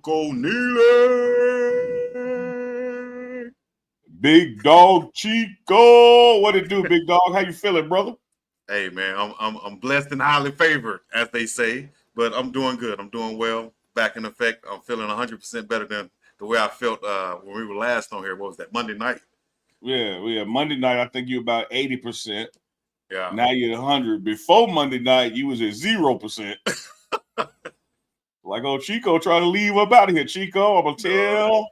Chico, Neely. BiggDogg Chico. What it do, Big Dog? How you feeling, brother? Hey man, I'm blessed and highly favored, as they say. But I'm doing good. I'm doing well. Back in effect. I'm feeling 100% better than the way I felt when we were last on here. What was that, Monday night? Yeah. Monday night, I think you about 80%. Yeah. Now you're at 100. Before Monday night, you was at 0%. Like old Chico trying to leave up out of here. Chico, No.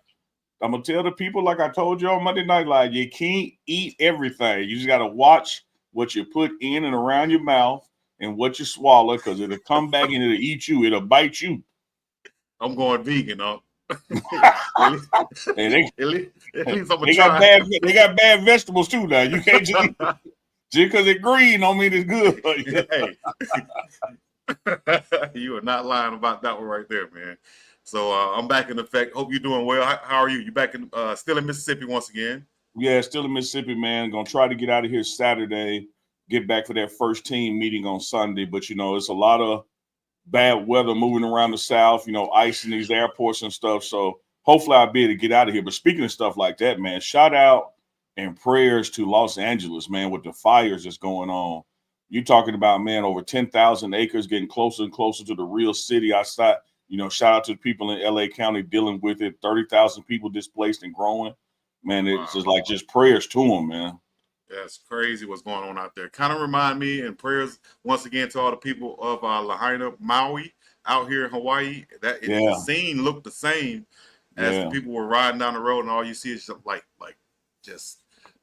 I'm gonna tell the people like I told you on Monday Night Live, you can't eat everything. You just gotta watch what you put in and around your mouth and what you swallow, because it'll come back and it'll eat you, it'll bite you. I'm going vegan, huh? And they, at least I'm gonna they got try. bad vegetables too now. You can't just because it's green don't mean it's good. Hey, you are not lying about that one right there, man. So I'm back in effect. Hope you're doing well. How are you? You back in still in Mississippi once again? Yeah, still in Mississippi, man. Gonna try to get out of here Saturday, get back for that first team meeting on Sunday. But it's a lot of bad weather moving around the South, ice in these airports and stuff. So hopefully I'll be able to get out of here. But speaking of stuff like that, man, shout out and prayers to Los Angeles, man, with the fires that's going on. You talking about, man, over 10,000 acres getting closer and closer to the real city outside. Shout out to the people in LA County dealing with it. 30,000 people displaced and growing. Man, it's just prayers to them, man. That's crazy what's going on out there. Kind of remind me, and prayers once again to all the people of Lahaina, Maui, out here in Hawaii. The scene looked the same as the people were riding down the road, and all you see is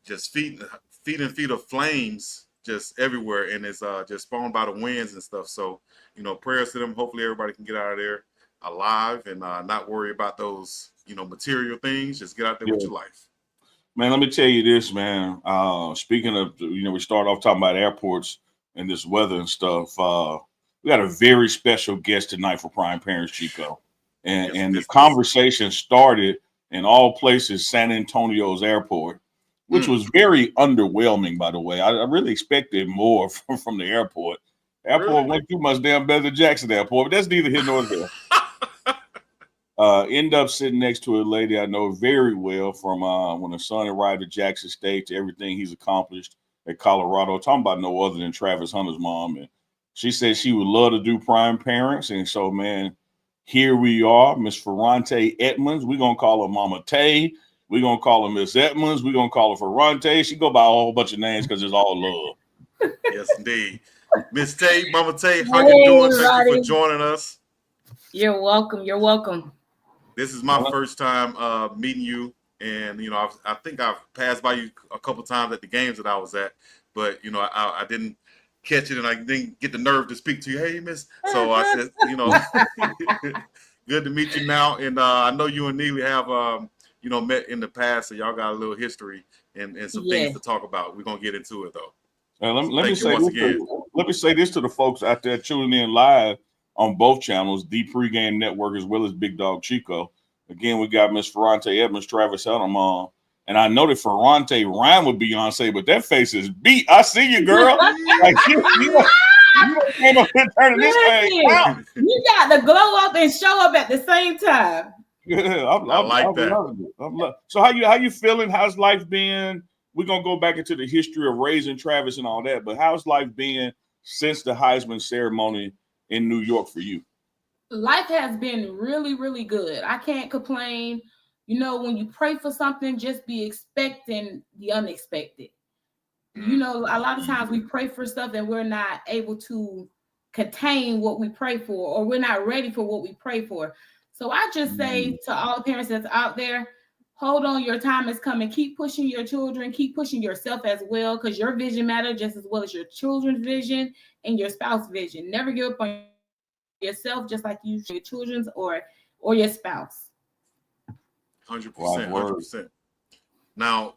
just feet and feet of flames just everywhere, and it's just spawned by the winds and stuff. So prayers to them. Hopefully everybody can get out of there alive and not worry about those material things. Just get out there with your life. Man, let me tell you this, man. Speaking of, we start off talking about airports and this weather and stuff. We got a very special guest tonight for Prime Parents, Chico. And the conversation started in all places, San Antonio's airport, which was very underwhelming, by the way. I really expected more from the airport. Airport went too much damn better than Jackson Airport, but that's neither here nor there. End up sitting next to a lady I know very well from when her son arrived at Jackson State to everything he's accomplished at Colorado. Talking about no other than Travis Hunter's mom. And she said she would love to do Prime Parents. And so, man, here we are, Miss Ferrante Edmonds. We're going to call her Mama Tay. We're going to call her Miss Edmonds. We're going to call her Ferrante. She go by a whole bunch of names because it's all love. Yes, indeed. Miss Tay, Mama Tay, how you doing? Thank you for joining us. You're welcome. You're welcome. This is my first time meeting you, and I think I've passed by you a couple times at the games that I was at, but I didn't catch it, and I didn't get the nerve to speak to you. Hey, Miss. So I said, good to meet you now, and I know you and Neely have met in the past, so y'all got a little history and some things to talk about. We're gonna get into it though. Let me say this to the folks out there tuning in live on both channels, the Pregame Network as well as BiggDogg Chico. Again, we got Miss Ferrante Edmonds, Travis Hunter, and I know that Ferrante rhymed with Beyonce, but that face is beat. I see you, girl. Like you came up here turning this thing out. You got to glow up and show up at the same time. Yeah, I like that. So how you feeling? How's life been? We're gonna go back into the history of raising Travis and all that, but how's life been since the Heisman ceremony in New York for you? Life has been really, really good. I can't complain. When you pray for something, just be expecting the unexpected. A lot of times we pray for stuff and we're not able to contain what we pray for, or we're not ready for what we pray for. So I just say to all the parents that's out there, hold on, your time is coming. Keep pushing your children, keep pushing yourself as well, because your vision matters just as well as your children's vision and your spouse's vision. Never give up on yourself, just like you your children's or your spouse. 100%. Now,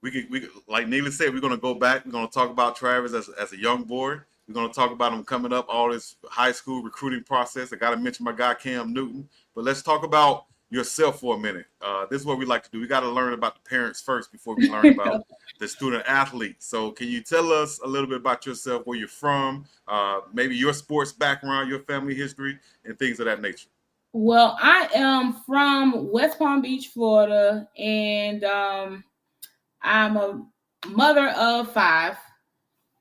we could, like Neely said, we're gonna go back. We're gonna talk about Travis as a young boy. We're gonna talk about him coming up, all this high school recruiting process. I gotta mention my guy Cam Newton, but let's talk about yourself for a minute. This is what we like to do. We got to learn about the parents first before we learn about the student athlete. So can you tell us a little bit about yourself, where you're from, maybe your sports background, your family history, and things of that nature? Well, I am from West Palm Beach, Florida, and I'm a mother of 5.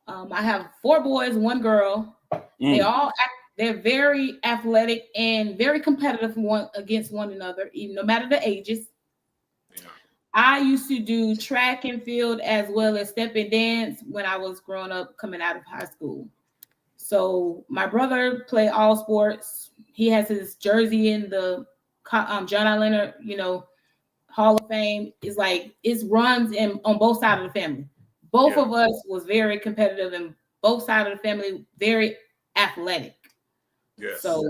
I have 4 boys, 1 girl. They're very athletic and very competitive one against one another, even no matter the ages. Yeah. I used to do track and field as well as step and dance when I was growing up, coming out of high school. So my brother played all sports. He has his jersey in the John I. Leonard, Hall of Fame. Is like it runs in on both sides of the family. Both of us was very competitive, and both sides of the family very athletic. Yes. So,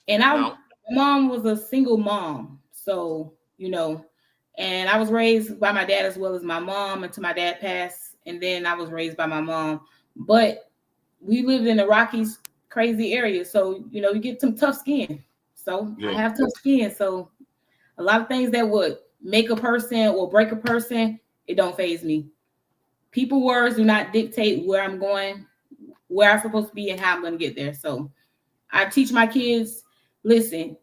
and my mom was a single mom, so and I was raised by my dad as well as my mom until my dad passed, and then I was raised by my mom. But we lived in the Rockies, crazy area, so you get some tough skin. So I have tough skin, so a lot of things that would make a person or break a person, it don't faze me. People words do not dictate where I'm going, where I'm supposed to be, and how I'm going to get there. So I teach my kids, listen,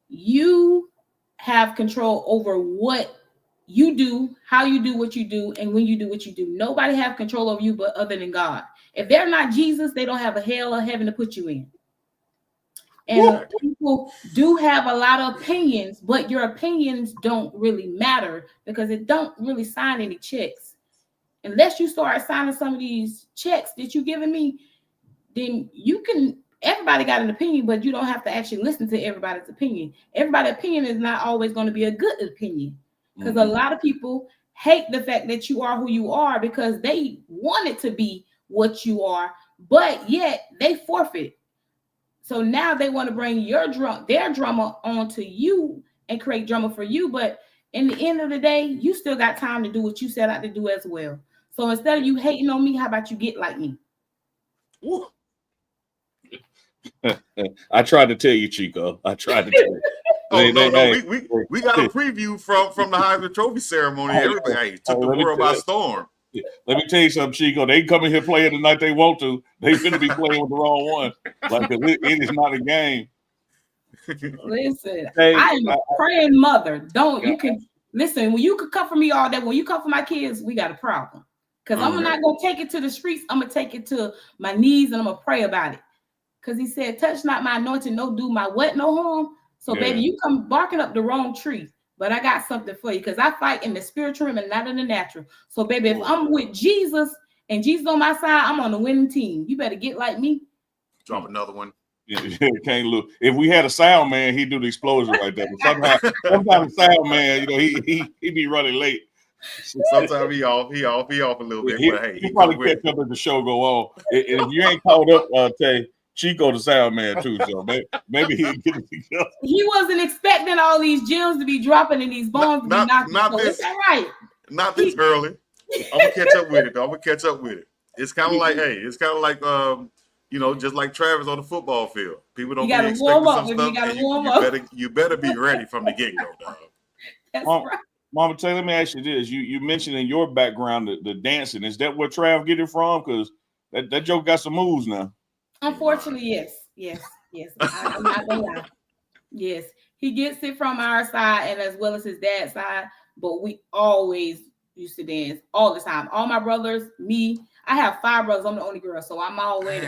you have control over what you do, how you do what you do, and when you do what you do. Nobody have control over you but other than God. If they're not Jesus, they don't have a hell or heaven to put you in. And people do have a lot of opinions, but your opinions don't really matter because it don't really sign any checks. Unless you start signing some of these checks that you're giving me, then everybody got an opinion, but you don't have to actually listen to everybody's opinion. Everybody's opinion is not always going to be a good opinion because a lot of people hate the fact that you are who you are because they want it to be what you are, but yet they forfeit. So now they want to bring their drama onto you and create drama for you. But in the end of the day, you still got time to do what you set out to do as well. So instead of you hating on me, how about you get like me? I tried to tell you, Chico. I tried to tell you. We got a preview from the Heisman Trophy ceremony. Everybody took the world by storm. Let me tell you something, Chico. They come in here playing the night they want to. They finna be playing with the wrong one. Like it is not a game. Listen, I am a praying mother. You can listen. When you could come for me all day, when you come for my kids, we got a problem. Because I'm not gonna take it to the streets. I'm gonna take it to my knees and I'm gonna pray about it. Because he said, "Touch not my anointing, no do my what, no harm." So, baby, you come barking up the wrong tree. But I got something for you because I fight in the spiritual realm and not in the natural. So, baby, if I'm with Jesus and Jesus on my side, I'm on the winning team. You better get like me. Drop another one. Can't look. If we had a sound man, he'd do the explosion right there. But sometimes sound man, he be running late. Sometimes he off a little bit. But hey, he probably catch up as the show go on. And if you ain't caught up, Tay, Chico the sound man too, so maybe he'll get it together. He wasn't expecting all these gems to be dropping and these bombs to be knocking. Not this, it's all right. Not this early. I'm gonna catch up with it, though. It's kind of like, just like Travis on the football field. People don't be expecting some stuff. You better be ready from the get-go, dog. That's right. Mama Tay, let me ask you this. You mentioned in your background the dancing. Is that where Trav get it from? Because that joke got some moves now. Unfortunately, yes. I'm not gonna lie. Yes, he gets it from our side and as well as his dad's side. But we always used to dance all the time. All my brothers, me. I have 5 brothers. I'm the only girl, so I'm already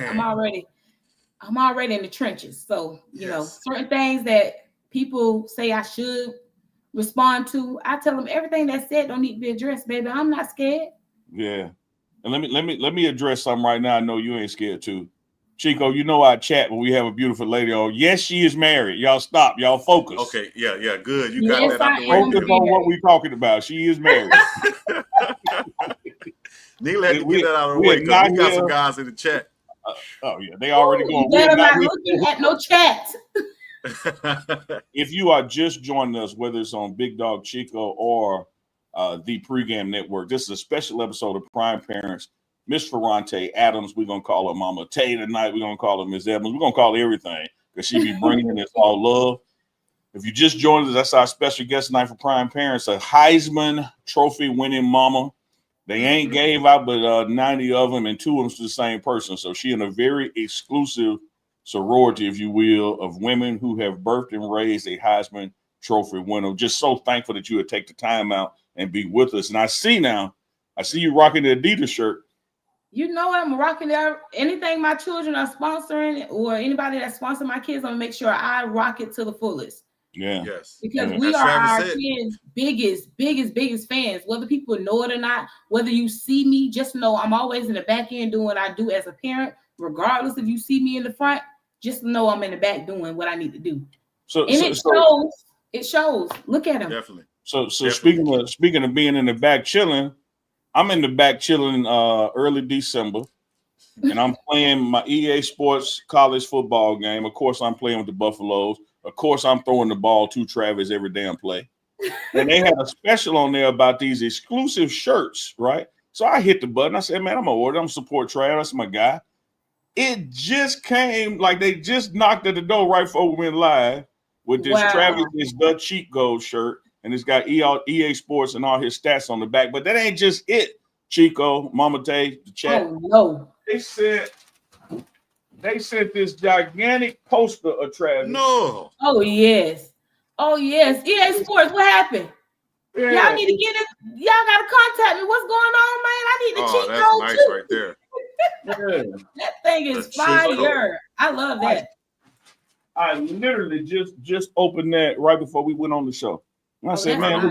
in the trenches. So certain things that people say I should respond to, I tell them everything that's said don't need to be addressed, baby. I'm not scared. Yeah, and let me address something right now. I know you ain't scared too. Chico, I chat when we have a beautiful lady on. Yes, she is married. Y'all stop. Y'all focus. Okay, yeah, good. You got that out the way. Focus on what we're talking about. She is married. Neely had to get that out of the way because we got some guys in the chat. They already going. We're not looking at no chat. If you are just joining us, whether it's on BiggDogg Chico or the Pregame Network, this is a special episode of Prime Parents. Miss Ferrante Adams, we're going to call her Mama Tay tonight. We're going to call her Miss Evans. We're going to call her everything because she be bringing us all love. If you just joined us, that's our special guest tonight for Prime Parents, a Heisman Trophy winning mama. They ain't gave out but 90 of them, and 2 of them to the same person. So she in a very exclusive sorority, if you will, of women who have birthed and raised a Heisman Trophy winner. Just so thankful that you would take the time out and be with us. And I see you rocking the Adidas shirt. You know I'm rocking there. Anything my children are sponsoring or anybody that sponsor my kids, I'm gonna make sure I rock it to the fullest. Yeah. Yes. Because Yeah. we As are Travis our said. kids' biggest fans. Whether people know it or not, whether you see me, just know I'm always in the back end doing what I do as a parent. Regardless if you see me in the front, just know I'm in the back doing what I need to do. It shows. Look at him. Definitely. So speaking of being in the back chilling, I'm in the back chilling early December, and I'm playing my EA Sports college football game. Of course, I'm playing with the Buffaloes. Of course, I'm throwing the ball to Travis every damn play. And they had a special on there about these exclusive shirts, right? So I hit the button. I said, man, I'm going to order. I'm going to support Travis. That's my guy. It just came like they just knocked at the door right before we went live with this Travis is the cheat code shirt. And it's got EA Sports and all his stats on the back. But that ain't just it, Chico, Mama Tay, the chat. Oh, no. They sent this gigantic poster of Travis. No. Oh, yes. EA Sports, what happened? Yeah. Y'all need to get it. Y'all got to contact me. What's going on, man? I need the cheat code nice too. Right there. Yeah. That thing is fire. I love that. I literally just opened that right before we went on the show. And I said, man,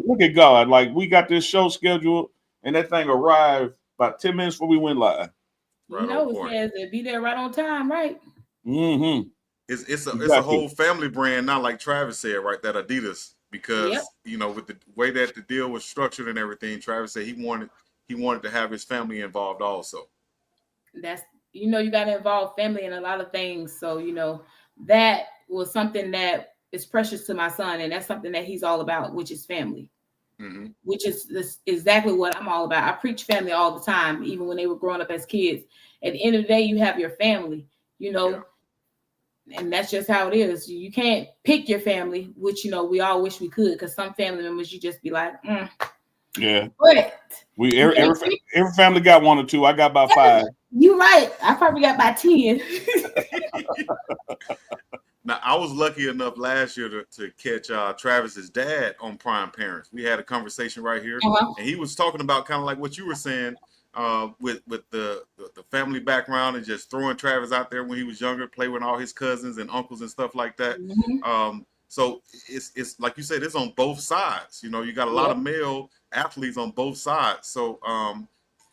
look at God. Like, we got this show scheduled, and that thing arrived about 10 minutes before we went live. You know, it says it be there right on time, right? Mm-hmm. It's a whole family brand, not like Travis said, right? That Adidas, because you know, with the way that the deal was structured and everything, Travis said he wanted to have his family involved also. That's, you know, you got to involve family in a lot of things. So, you know, that was something that is precious to my son, and that's something that he's all about, which is family. Mm-hmm. Which is exactly what I'm all about. I preach family all the time, even when they were growing up as kids. At the end of the day, you have your family, you know, and that's just how it is. You can't pick your family, which, you know, we all wish we could, because some family members, you just be like, yeah. But every family got one or two. I got about 5. You're right. I probably got about 10. Now, I was lucky enough last year to catch Travis's dad on Prime Parents. We had a conversation right here, and he was talking about kind of like what you were saying with the family background and just throwing Travis out there when he was younger, play with all his cousins and uncles and stuff like that. Mm-hmm. So it's like you said, it's on both sides. You know, you got a lot of male athletes on both sides. So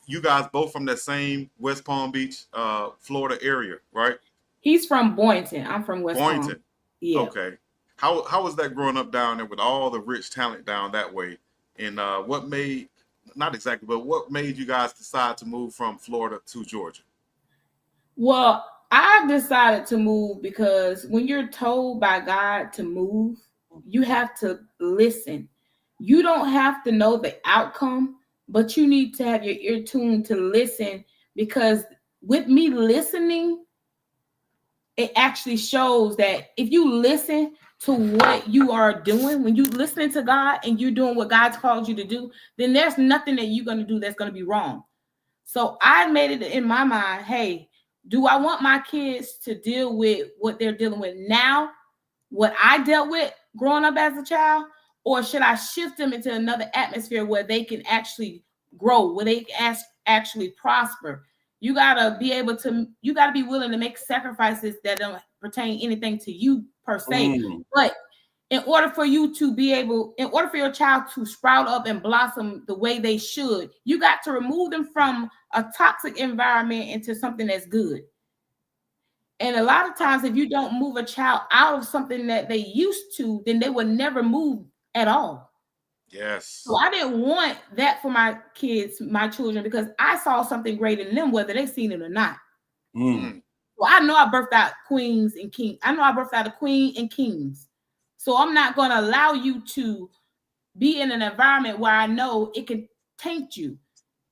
you guys both from that same West Palm Beach, Florida area, right? He's from Boynton. I'm from West Boynton. Palm. Yeah. Okay. How was that growing up down there with all the rich talent down that way? And what made you guys decide to move from Florida to Georgia? Well, I decided to move because when you're told by God to move, you have to listen. You don't have to know the outcome, but you need to have your ear tuned to listen, because with me listening, it actually shows that if you listen to what you are doing, when you're listening to God and you're doing what God's called you to do, then there's nothing that you're going to do that's going to be wrong. So I made it in my mind, hey, do I want my kids to deal with what they're dealing with now, what I dealt with growing up as a child, or should I shift them into another atmosphere where they can actually grow, where they can actually prosper? You gotta be willing to make sacrifices that don't pertain anything to you per se. But in order for your child to sprout up and blossom the way they should, you got to remove them from a toxic environment into something that's good. And a lot of times, if you don't move a child out of something that they used to, then they will never move at all. Yes. So I didn't want that for my kids, my children, because I saw something great in them, whether they've seen it or not. Well, I know I birthed out queens and kings. I know I birthed out a queen and kings. So I'm not going to allow you to be in an environment where I know it can taint you.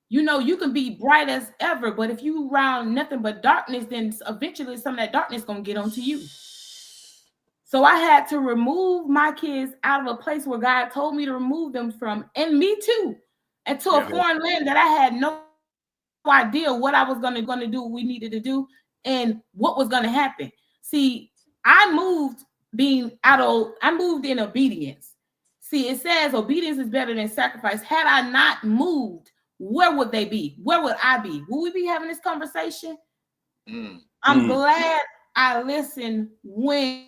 You know, you can be bright as ever, but if you around nothing but darkness, then eventually some of that darkness going to get onto you. So I had to remove my kids out of a place where God told me to remove them from, and me too, and to a foreign land that I had no idea what I was going to do, what we needed to do. and what was going to happen. See, I moved in obedience. See, it says obedience is better than sacrifice. Had I not moved, where would they be? Where would I be? Would we be having this conversation? I'm glad I listened when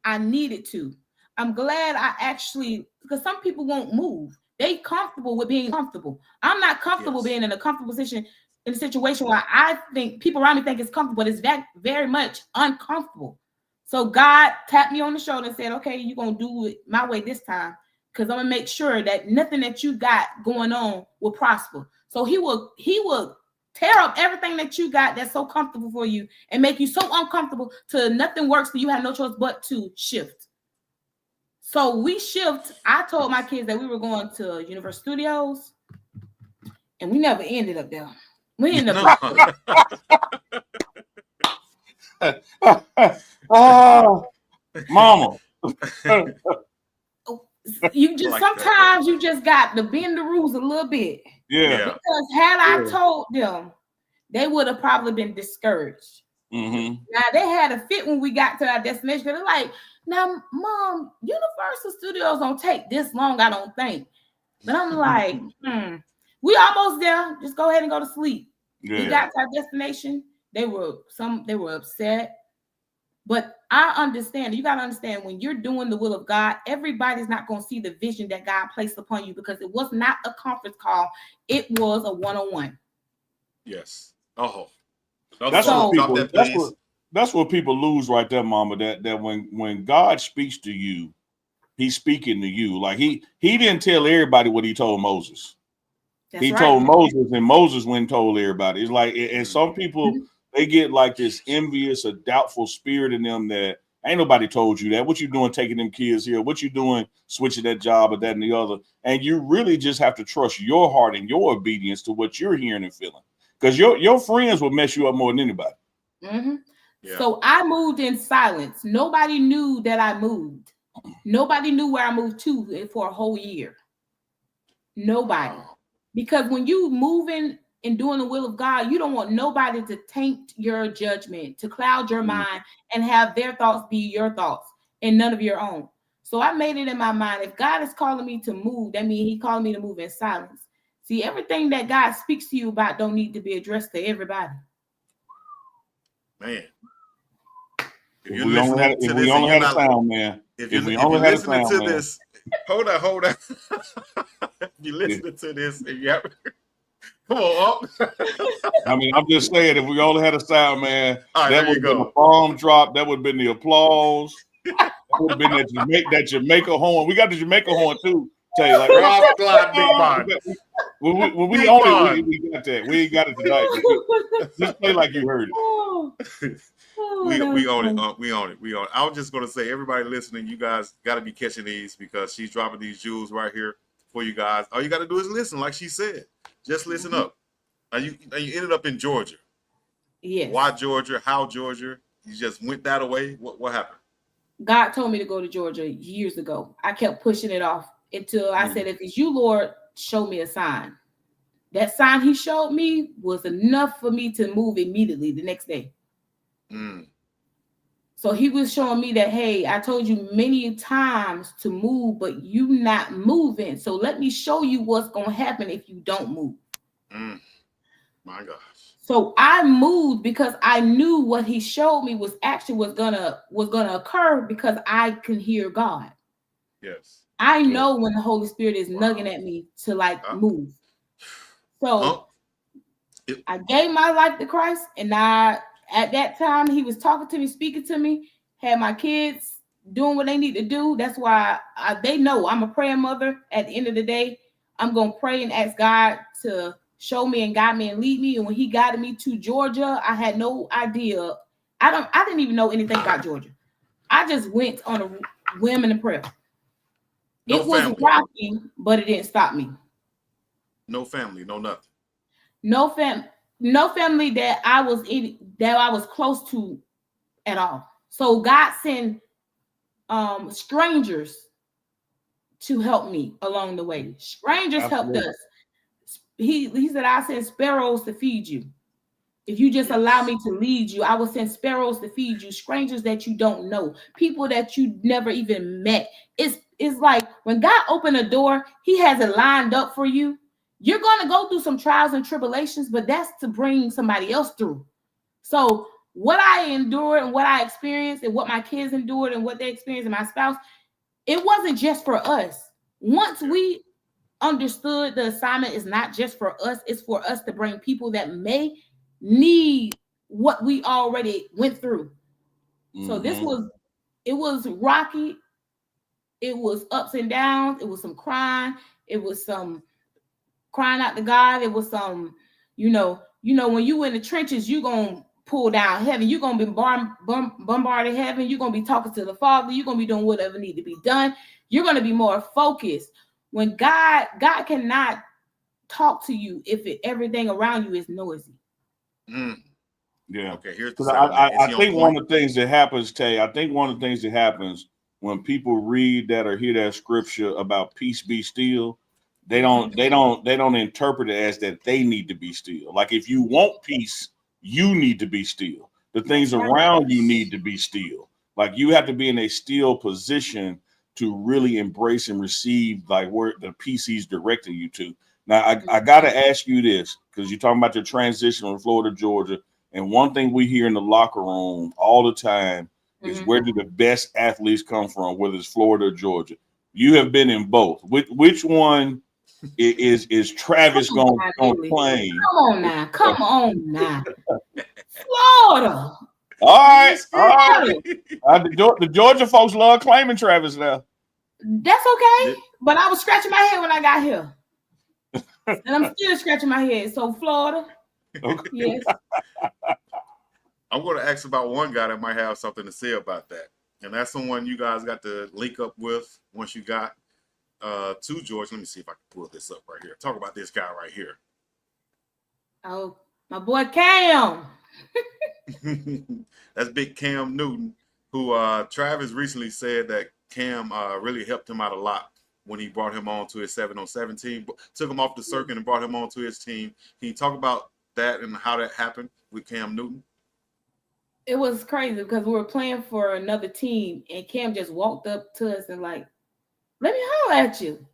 I needed to. I'm glad I actually, because some people won't move. They comfortable with being comfortable. I'm not comfortable being in a comfortable position, in a situation where I think people around me think it's comfortable, but it's very much uncomfortable. So God tapped me on the shoulder and said, okay, you're going to do it my way this time, because I'm going to make sure that nothing that you got going on will prosper. So he will tear up everything that you got that's so comfortable for you and make you so uncomfortable till nothing works, so you have no choice but to shift. So we shift. I told my kids that we were going to Universal Studios, and we never ended up there. We ended up Mama. You just sometimes you just got to bend the rules a little bit. Yeah. Because had I told them, they would have probably been discouraged. Now they had a fit when we got to our destination. They're like, now, Mom, Universal Studios don't take this long, I don't think. But I'm like, we almost there. Just go ahead and go to sleep. Yeah. We got to our destination. They were upset. But I understand. You got to understand, when you're doing the will of God, everybody's not going to see the vision that God placed upon you, because it was not a conference call. It was a one-on-one. Yes. Oh, that's what people lose right there, Mama. That when God speaks to you, He's speaking to you. Like he didn't tell everybody what He told Moses. He told Moses, and Moses went and told everybody. It's like, and some people, they get like this envious or doubtful spirit in them that ain't nobody told you that. What you doing taking them kids here? What you doing switching that job or that and the other? And you really just have to trust your heart and your obedience to what you're hearing and feeling. Because your friends will mess you up more than anybody. Yeah. So I moved in silence. Nobody knew that I moved. Nobody knew where I moved to for a whole year. Nobody. Because when you moving and doing the will of God, you don't want nobody to taint your judgment, to cloud your mind and have their thoughts be your thoughts and none of your own. So I made it in my mind, if God is calling me to move, that means He calling me to move in silence. See, everything that God speaks to you about don't need to be addressed to everybody. Man. If we only had a sound, man. If you're listening to this, hold on. If you're listening to this, and you have, come on up. I mean, I'm just saying, if we only had a sound, man, right, that would have been a bomb drop. That would have been the applause. That would have been that Jamaica horn. We got the Jamaica horn too. Tell you, like Rob Clyde, Big Bond. When we own it, we got that. We ain't got it tonight. Just play like you heard it. We own it. We own it. I was just going to say, everybody listening, you guys got to be catching these, because she's dropping these jewels right here for you guys. All you got to do is listen, like she said. Just listen up. Now you ended up in Georgia. Yes. Why Georgia? How Georgia? You just went that way? What happened? God told me to go to Georgia years ago. I kept pushing it off until I said, if it's you, Lord, show me a sign. That sign He showed me was enough for me to move immediately the next day. So He was showing me that, hey, I told you many times to move, but you not moving. So let me show you what's going to happen if you don't move. My gosh. So I moved because I knew what He showed me was gonna occur, because I can hear God. Yes. I know when the Holy Spirit is nugging at me to move. So I gave my life to Christ, and at that time He was talking to me, speaking to me, had my kids doing what they need to do. That's why they know I'm a praying mother. At the end of the day, I'm going to pray and ask God to show me and guide me and lead me. And when He guided me to Georgia, I had no idea. I didn't even know anything about Georgia. I just went on a whim and a prayer. It was rocking, but it didn't stop me. No family, no nothing. No family that I was close to at all. So God sent strangers to help me along the way. Strangers helped us. He said, I sent sparrows to feed you. If you just allow me to lead you, I will send sparrows to feed you, strangers that you don't know, people that you never even met. It's like when God opened a door, he has it lined up for you. You're going to go through some trials and tribulations, but that's to bring somebody else through. So what I endured and what I experienced and what my kids endured and what they experienced and my spouse, it wasn't just for us. Once we understood the assignment is not just for us, it's for us to bring people that may need what we already went through. So it was rocky. It was ups and downs. It was some crying. It was some crying out to God. It was some, when you in the trenches, you're going to pull down heaven. You're going to be bombarding heaven. You're going to be talking to the Father. You're going to be doing whatever need to be done. You're going to be more focused. When God cannot talk to you if everything around you is noisy. Yeah. Okay, here's the I think one of the things that happens, Tay, when people read that or hear that scripture about peace be still, they don't interpret it as that they need to be still. Like if you want peace, you need to be still. The things around you need to be still. Like you have to be in a still position to really embrace and receive like where the peace he's directing you to. Now, I got to ask you this, because you're talking about the transition from Florida to Georgia. And one thing we hear in the locker room all the time is where do the best athletes come from, whether it's Florida or Georgia? You have been in both. Which one is Travis going to claim? Come on now. Florida. All right. The Georgia folks love claiming Travis now. That's okay. But I was scratching my head when I got here. And I'm still scratching my head. So Florida. Okay. Yes. I'm going to ask about one guy that might have something to say about that. And that's someone you guys got to link up with once you got to Georgia. Let me see if I can pull this up right here. Talk about this guy right here. Oh, my boy Cam. That's big Cam Newton, who Travis recently said that Cam really helped him out a lot when he brought him on to his 7-on-7 team, took him off the circuit and brought him on to his team. Can you talk about that and how that happened with Cam Newton? It was crazy because we were playing for another team and Cam just walked up to us and like, let me holler at you.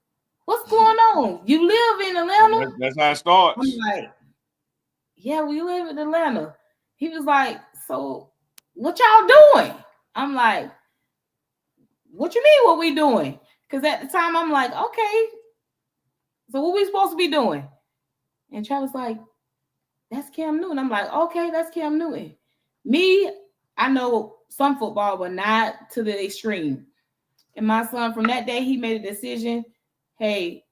What's going on? You live in Atlanta? That's how it starts. I'm like, yeah, we live in Atlanta. He was like, so what y'all doing? I'm like, what you mean what we doing? Because at the time I'm like, okay, so what we supposed to be doing? And Travis like, that's Cam Newton. I'm like, okay, that's Cam Newton. Me, I know some football, but not to the extreme. And my son, from that day, he made a decision. Hey,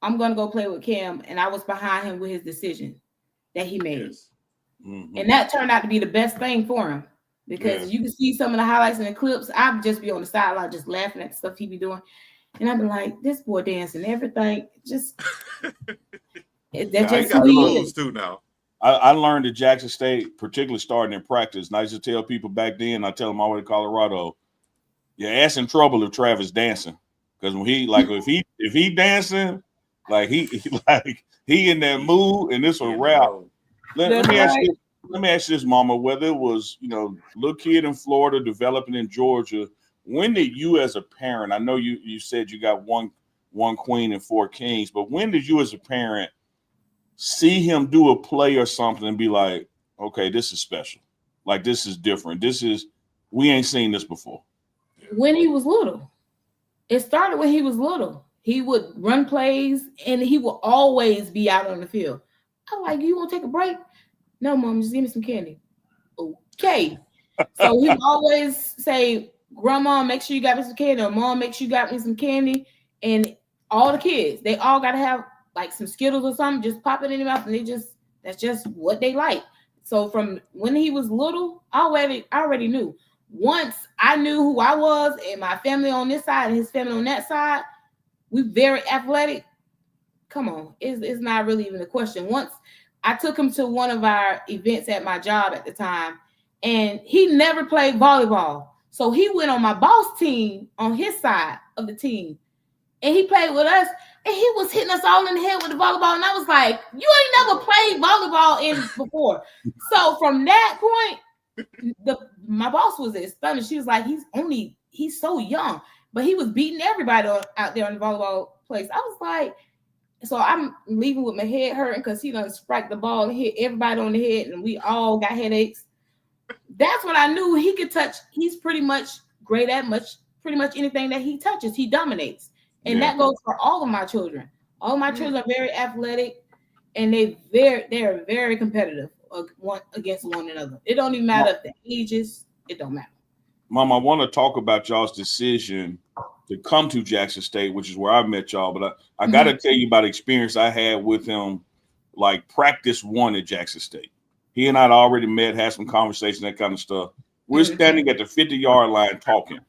I'm going to go play with Cam. And I was behind him with his decision that he made. Yes. And that turned out to be the best thing for him. Because you can see some of the highlights and the clips. I'd just be on the sideline just laughing at the stuff he be doing. And I'd be like, this boy dancing, everything. Just, that's just who he is. Too now. I learned at Jackson State, particularly starting in practice, and I used to tell people back then, I tell them all the way to Colorado, your ass in trouble if Travis dancing. Because when he if he dancing, like he in that mood and this will rap. Let me ask you this, Mama, whether it was, little kid in Florida developing in Georgia, when did you as a parent, I know you said you got one queen and 4 kings, but when did you as a parent see him do a play or something and be like, okay, this is special. Like, this is different. We ain't seen this before. When he was little. It started when he was little. He would run plays and he would always be out on the field. I'm like, you want to take a break? No, Mom, just give me some candy. Okay. So he would always say, Grandma, make sure you got me some candy. Or Mom, make sure you got me some candy. And all the kids, they all got to have like some Skittles or something, just pop it in their mouth, and that's just what they like. So from when he was little, I already knew. Once I knew who I was and my family on this side and his family on that side, we very athletic. Come on, it's not really even a question. Once I took him to one of our events at my job at the time, and he never played volleyball. So he went on my boss team on his side of the team. and he played with us, and he was hitting us all in the head with the volleyball. And I was like, you ain't never played volleyball before. So from that point, my boss was astonished. She was like, he's so young, but he was beating everybody out there on the volleyball place. I was like, so I'm leaving with my head hurting because he done spiked the ball and hit everybody on the head, and we all got headaches. That's when I knew he could touch. He's pretty much great at pretty much anything that he touches, he dominates. And that goes for all of my children. All my children are very athletic, and they're very competitive against one another. It don't even matter if the ages, it don't matter. Mom, I want to talk about y'all's decision to come to Jackson State, which is where I met y'all. But I got to tell you about the experience I had with him, like practice one at Jackson State. He and I had already met, had some conversation, that kind of stuff. We're standing at the 50-yard line talking.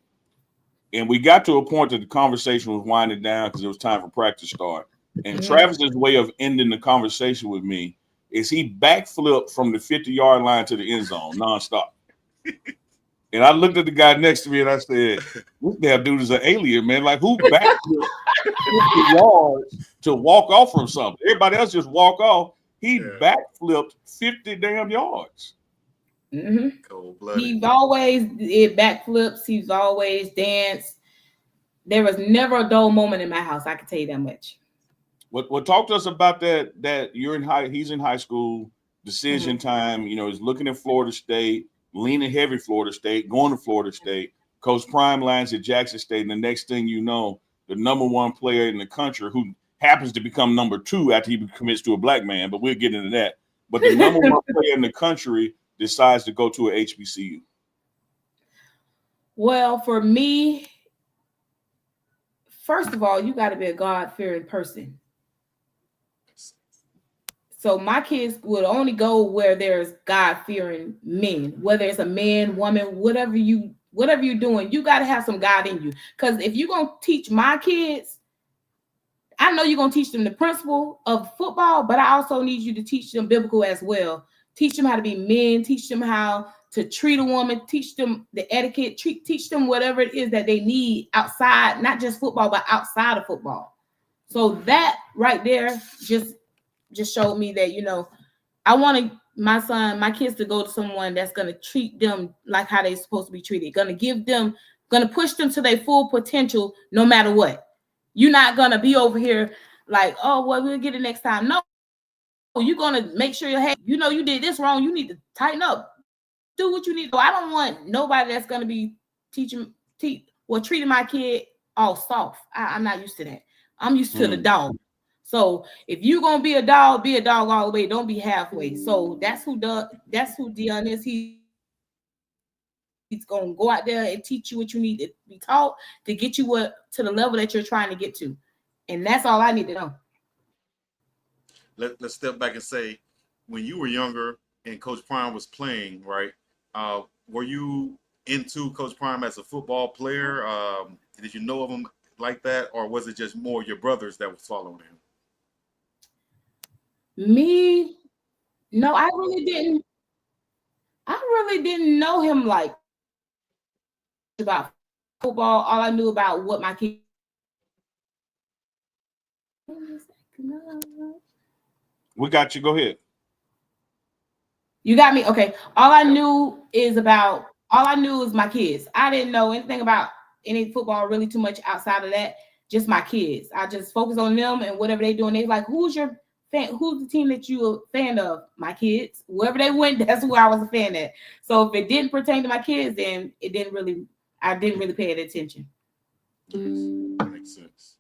And we got to a point that the conversation was winding down because it was time for practice to start. And Travis's way of ending the conversation with me is he backflipped from the 50-yard line to the end zone nonstop. And I looked at the guy next to me and I said, this damn dude is an alien, man. Like, who backflipped 50 yards to walk off from something? Everybody else just walk off. He backflipped 50 damn yards. Cold-blooded. He's always did backflips. He's always danced. There was never a dull moment in my house. I can tell you that much. What talk to us about that you're in he's in high school, decision time, you know, he's looking at Florida State, leaning heavy Florida State, going to Florida State. Coach Prime lands at Jackson State, and the next thing you know, the number one player in the country who happens to become number two after he commits to a black man, but we'll get into that. But the number one player in the country decides to go to a HBCU. Well, for me, first of all, you got to be a God-fearing person. So my kids would only go where there's God-fearing men, whether it's a man, woman, whatever you're doing, you got to have some God in you. Because if you're going to teach my kids, I know you're going to teach them the principle of football, but I also need you to teach them biblical as well. Teach them how to be men, teach them how to treat a woman, teach them the etiquette, teach them whatever it is that they need outside, not just football, but outside of football. So that right there just showed me that, you know, I want my kids to go to someone that's going to treat them like how they're supposed to be treated, going to push them to their full potential no matter what. You're not going to be over here like, oh, well, we'll get it next time. No, you're going to make sure hey, you know, you did this wrong. You need to tighten up. Do what you need to do. I don't want nobody that's going to be treating my kid all soft. I'm not used to that. I'm used to the dog. So if you're going to be a dog all the way. Don't be halfway. So that's who Dion is. He's going to go out there and teach you what you need to be taught to get you to the level that you're trying to get to. And that's all I need to know. Let's step back and say, when you were younger and Coach Prime was playing, right, were you into Coach Prime as a football player? Did you know of him like that? Or was it just more your brothers that was following him? Me? No, I really didn't know him like about football. All I knew about what my kids. We got you. Go ahead. You got me? Okay. All I knew is my kids. I didn't know anything about any football really too much outside of that. Just my kids. I just focus on them and whatever they do. And they like, who's the team that you a fan of? My kids. Wherever they went, that's who I was a fan of. So if it didn't pertain to my kids, then I didn't really pay it attention. Makes sense.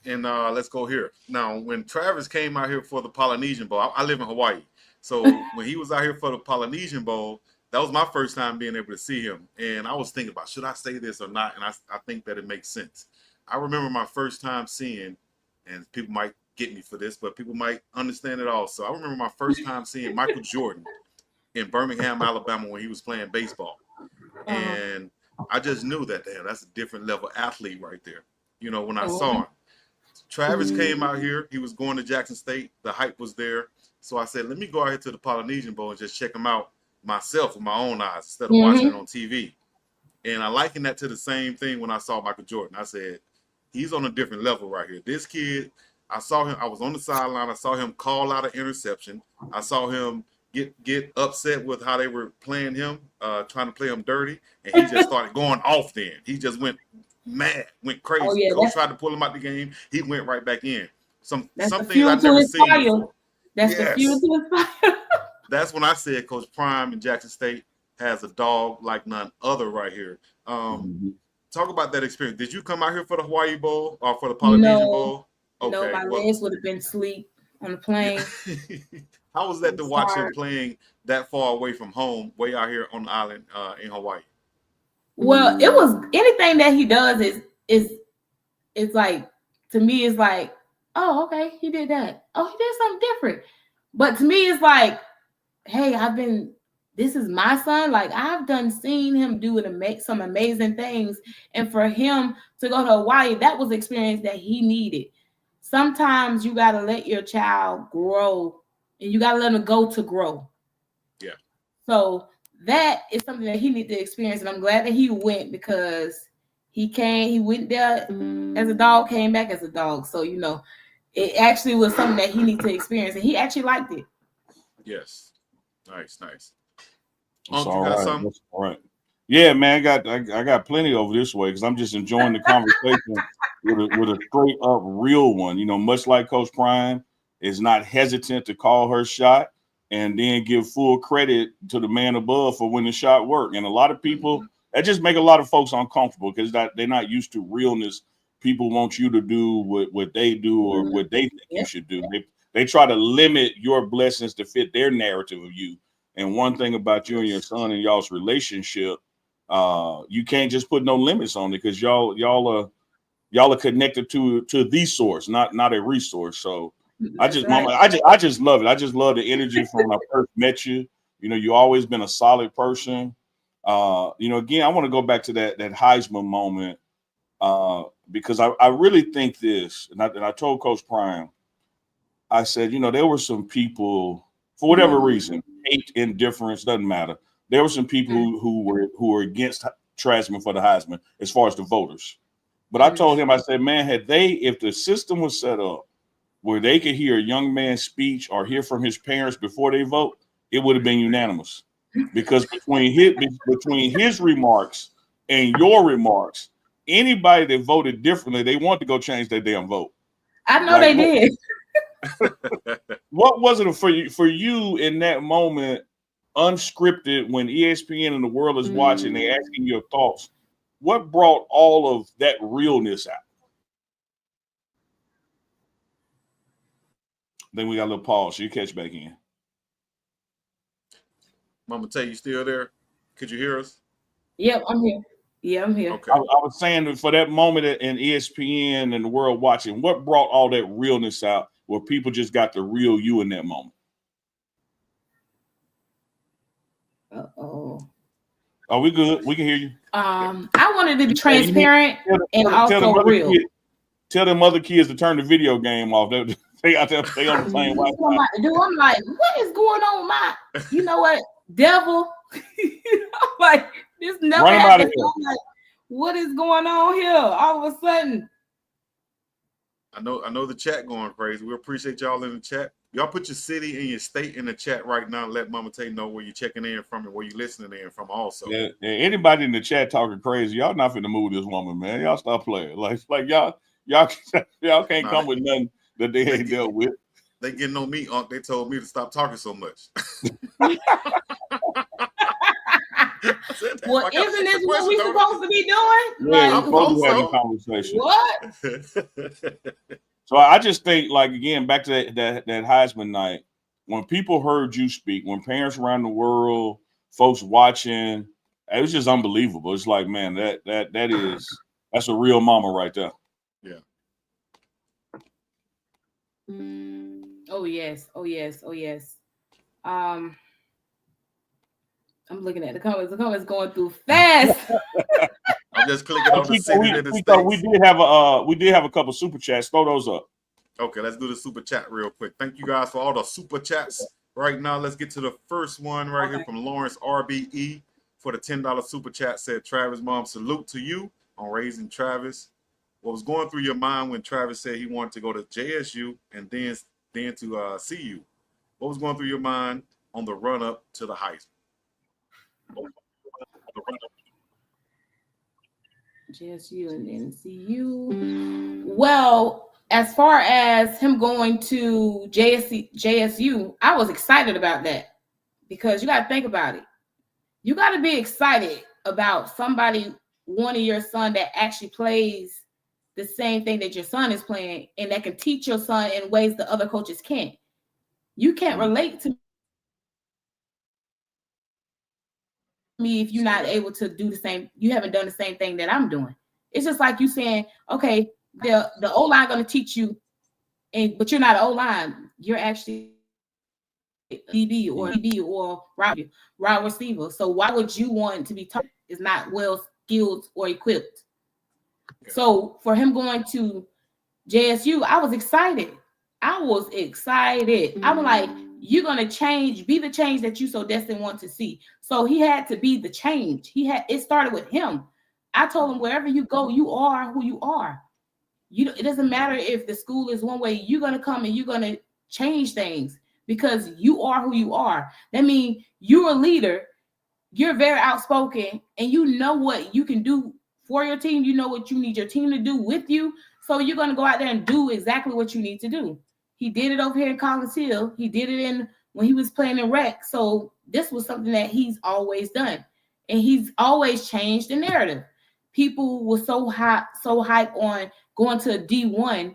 And let's go here. Now, when Travis came out here for the Polynesian Bowl, I live in Hawaii. So when he was out here for the Polynesian Bowl, that was my first time being able to see him. And I was thinking about, should I say this or not? And I think that it makes sense. I remember my first time seeing, and people might get me for this, but people might understand it also. I remember my first time seeing Michael Jordan in Birmingham, Alabama, when he was playing baseball. And I just knew that, damn, that's a different level athlete right there. You know, when I saw him. Travis came out here. He was going to Jackson State. The hype was there. So I said, let me go out here to the Polynesian Bowl and just check him out myself with my own eyes instead of watching it on TV. And I likened that to the same thing when I saw Michael Jordan. I said, he's on a different level right here. This kid, I saw him. I was on the sideline. I saw him call out an interception. I saw him get upset with how they were playing him, trying to play him dirty, and he just started going off. Then he just went mad, went crazy. Oh, yeah, Coach tried to pull him out the game. He went right back in. Some that's the things fuel I've to never his seen fire. before. That's the fuel Yes. to his fire. That's when I said Coach Prime in Jackson State has a dog like none other right here. Talk about that experience. Did you come out here for the Hawaii Bowl or for the Polynesian Bowl? Okay, No, my legs would have been asleep on the plane. How was that to watch him playing that far away from home, way out here on the island in Hawaii? Well, it was anything that he does is like, to me, it's like, oh, okay, he did that. Oh, he did something different. But to me, it's like, hey, this is my son. Like, I've seen him do some amazing things. And for him to go to Hawaii, that was the experience that he needed. Sometimes you got to let your child grow, and you got to let him go to grow. Yeah. So that is something that he needed to experience. And I'm glad that he went, because he went there as a dog, came back as a dog. So, it actually was something that he needed to experience, and he actually liked it. Yes. Nice. That's all right. That's all right. Yeah, man, I got plenty over this way, because I'm just enjoying the conversation with a straight up real one. Much like Coach Prime is not hesitant to call her shot and then give full credit to the man above for when the shot worked. And a lot of people, that just make a lot of folks uncomfortable, because they're not used to realness. People want you to do what they do or what they think you should do. They try to limit your blessings to fit their narrative of you. And one thing about you and your son and y'all's relationship, you can't just put no limits on it, because y'all are connected to the source, not a resource. So I just love it. I just love the energy from when I first met you. You always been a solid person. Again, I want to go back to that Heisman moment, because I really think this, and I told Coach Prime, I said, there were some people, for whatever reason, hate, indifference, doesn't matter. There were some people who were against Trasman for the Heisman as far as the voters. But I told him, I said, man, if the system was set up where they could hear a young man's speech or hear from his parents before they vote, it would have been unanimous. Because between his remarks and your remarks, anybody that voted differently, they want to go change their damn vote. I know they did. What was it for you in that moment, unscripted, when ESPN and the world is watching, they asking your thoughts? What brought all of that realness out? Then we got a little pause. So you catch back in. Mama Tay, you still there? Could you hear us? Yep, I'm here. Yeah, I'm here. Okay. I was saying that for that moment in ESPN and the world watching, what brought all that realness out, where people just got the real you in that moment? Uh-oh. Are we good? We can hear you. I wanted to be transparent and also real. Tell them other kids to turn the video game off. They out there, they on the same Wi-Fi. I'm like, what is going on, you know what, devil? I'm like, this never happened. I'm like, what is going on here? All of a sudden. I know the chat going crazy. We appreciate y'all in the chat. Y'all put your city and your state in the chat right now. Let Mama Tay know where you're checking in from and where you're listening in from also. Yeah, anybody in the chat talking crazy, y'all not finna move this woman, man. Y'all stop playing. Like y'all can't come with nothing that they ain't dealt with. They getting on me, Unc. They told me to stop talking so much. Well, isn't this what we supposed to be doing? Yeah, I'm supposed to have a conversation. What? So I just think, like, again, back to that Heisman night, when people heard you speak, when parents around the world, folks watching, it was just unbelievable. It's like, man, that's a real mama right there. Yeah. Oh yes. I'm looking at the comments. The comments going through fast. I'm just clicking on the city of the states. We did have a couple super chats. Throw those up. Okay, let's do the super chat real quick. Thank you guys for all the super chats. Right now, let's get to the first one here from Lawrence RBE for the $10 super chat. Said, Travis, mom, salute to you on raising Travis. What was going through your mind when Travis said he wanted to go to JSU and then to CU? What was going through your mind on the run up to the Heisman? JSU and then CU. Well, as far as him going to JSU, I was excited about that because you got to think about it. You got to be excited about somebody wanting your son that actually plays the same thing that your son is playing and that can teach your son in ways the other coaches can't. You can't relate to me if you're not able to do the same. You haven't done the same thing that I'm doing. It's just like you saying, okay, the O-line going to teach you, but you're not an O-line. You're actually DB or wide receiver. So why would you want to be taught is not well skilled or equipped? So for him going to JSU, I was excited. I'm like, you're gonna change, be the change that you so destined want to see. So he had to be the change. It started with him. I told him, wherever you go, you are who you are. It doesn't matter if the school is one way, you're gonna come and you're gonna change things because you are who you are. That means you're a leader, you're very outspoken, and you know what you can do for your team. You know what you need your team to do with you. So you're going to go out there and do exactly what you need to do. He did it over here in Collins Hill. He did it when he was playing in rec. So this was something that he's always done. And he's always changed the narrative. People were so hyped on going to D1.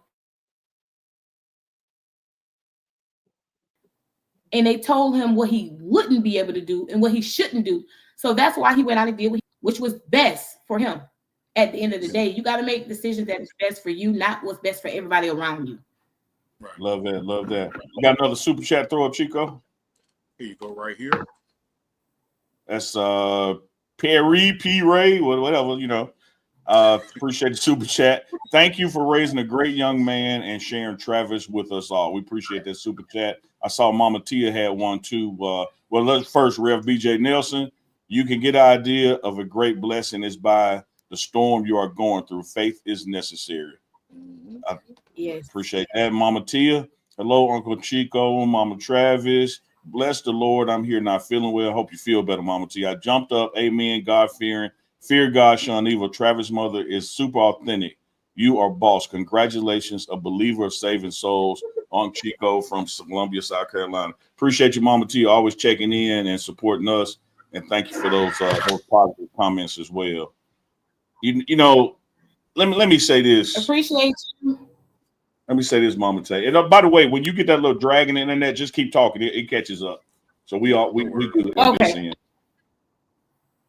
And they told him what he wouldn't be able to do and what he shouldn't do. So that's why he went out and did which was best for him. At the end of the day, you got to make decisions that is best for you, not what's best for everybody around you. Right. Love that. Love that. You got another super chat throw up, Chico? Here you go, right here. That's Perry, P. Ray, whatever, you know. Appreciate the super chat. Thank you for raising a great young man and sharing Travis with us all. We appreciate that super chat. I saw Mama Tia had one too. Well, let's first, Rev BJ Nelson. You can get an idea of a great blessing is by the storm you are going through. Faith is necessary. I appreciate that, Mama Tia. Hello, Uncle Chico, Mama Travis. Bless the Lord. I'm here not feeling well. Hope you feel better, Mama Tia. I jumped up. Amen. God fearing. Fear God, shun evil. Travis' mother is super authentic. You are boss. Congratulations, a believer of saving souls. Uncle Chico from Columbia, South Carolina. Appreciate you, Mama Tia, always checking in and supporting us. And thank you for those positive comments as well. You know, let me say this. Appreciate you. Let me say this, Mama Tia. And by the way, when you get that little dragon in there, just keep talking. It catches up. So we good at this end.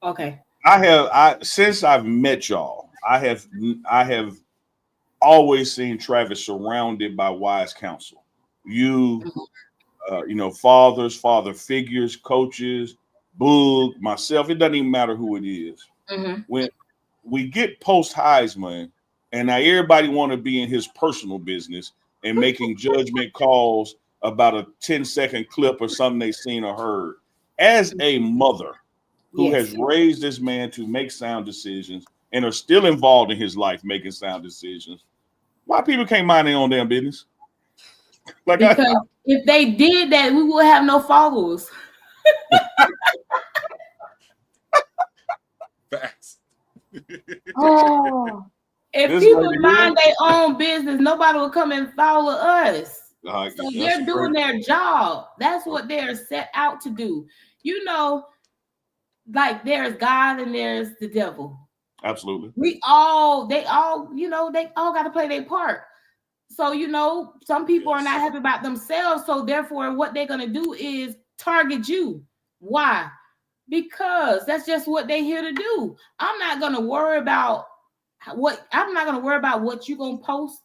Okay. Since I've met y'all, I have always seen Travis surrounded by wise counsel. You know, father figures, coaches, Boog, myself. It doesn't even matter who it is. Mm-hmm. When we get post Heisman, and now everybody want to be in his personal business and making judgment calls about a 10-second clip or something they seen or heard. As a mother who has raised this man to make sound decisions and are still involved in his life making sound decisions, why people can't mind their own damn business? Because if they did that, we would have no followers. Facts. If people mind their own business, nobody will come and follow us. So they're doing their job. That's what they're set out to do. You know, like there's God and there's the devil. Absolutely. They all got to play their part. So, you know, some people are not happy about themselves. So therefore, what they're going to do is target you. Why? Because that's just what they're here to do. I'm not going to worry about what you're going to post,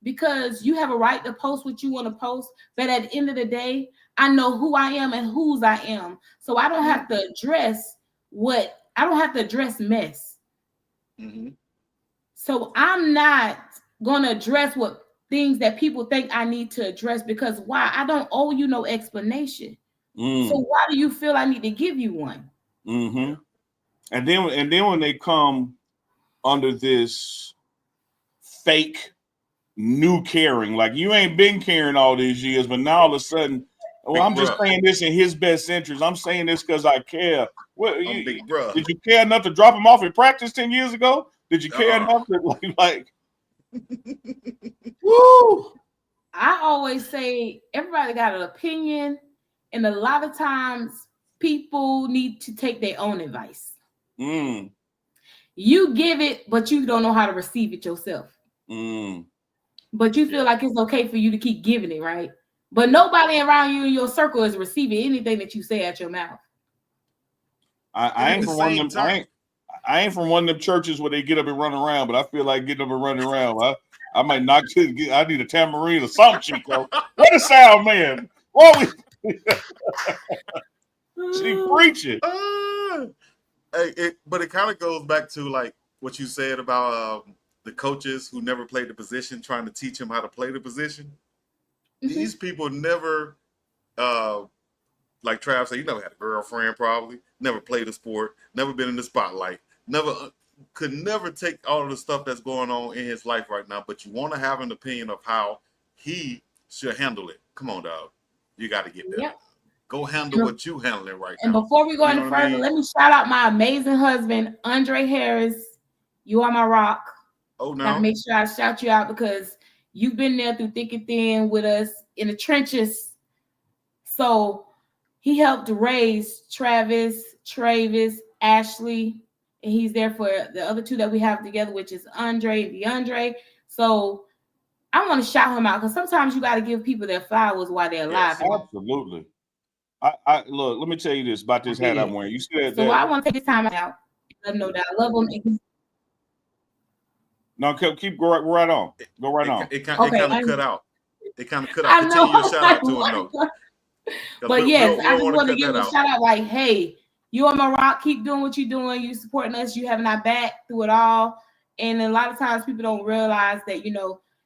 because you have a right to post what you want to post. But at the end of the day, I know who I am and whose I am. So I don't have to address mess. Mm-hmm. So I'm not going to address what things that people think I need to address, because why? I don't owe you no explanation. So why do you feel I need to give you one? Mm-hmm. And then when they come under this fake new caring. Like you ain't been caring all these years, but now all of a sudden, well, I'm just saying this in his best interest. I'm saying this because I care. Well, big bruh. did you care enough to drop him off in practice 10 years ago? Did you care enough to like woo? I always say everybody got an opinion, and a lot of times people need to take their own advice. You give it, but you don't know how to receive it yourself. But you feel like it's okay for you to keep giving it, right? But nobody around you in your circle is receiving anything that you say out your mouth. I ain't from one of them. I ain't from one of them churches where they get up and run around, but I feel like getting up and running around. I might knock to. I need a tambourine or something, Chico. What a sound, man! What we? She preaching. But it kind of goes back to like what you said about the coaches who never played the position, trying to teach him how to play the position. These people never, like Trav said, you never had a girlfriend, probably never played a sport, never been in the spotlight, could never take all of the stuff that's going on in his life right now. But you want to have an opinion of how he should handle it. Come on, dog. You got to get that. Yep. Go handle what you handling right now. And before we go any further, let me shout out my amazing husband, Andre Harris. You are my rock. Oh, no. Gotta make sure I shout you out because you've been there through thick and thin with us in the trenches. So he helped raise Travis, Ashley, and he's there for the other two that we have together, which is Andre and DeAndre. So I want to shout him out because sometimes you got to give people their flowers while they're alive. Yes, absolutely. I look. Let me tell you this about this hat I'm wearing. You said so I want to take this time out. Let them know that I love them. No, keep go right on. Go right on. It kind of cut out. It kind of cut out. Continue your shout out to him though. But yes, I just want to give a shout out. Like, hey, you are my rock. Keep doing what you're doing. You supporting us. You having our back through it all. And a lot of times people don't realize that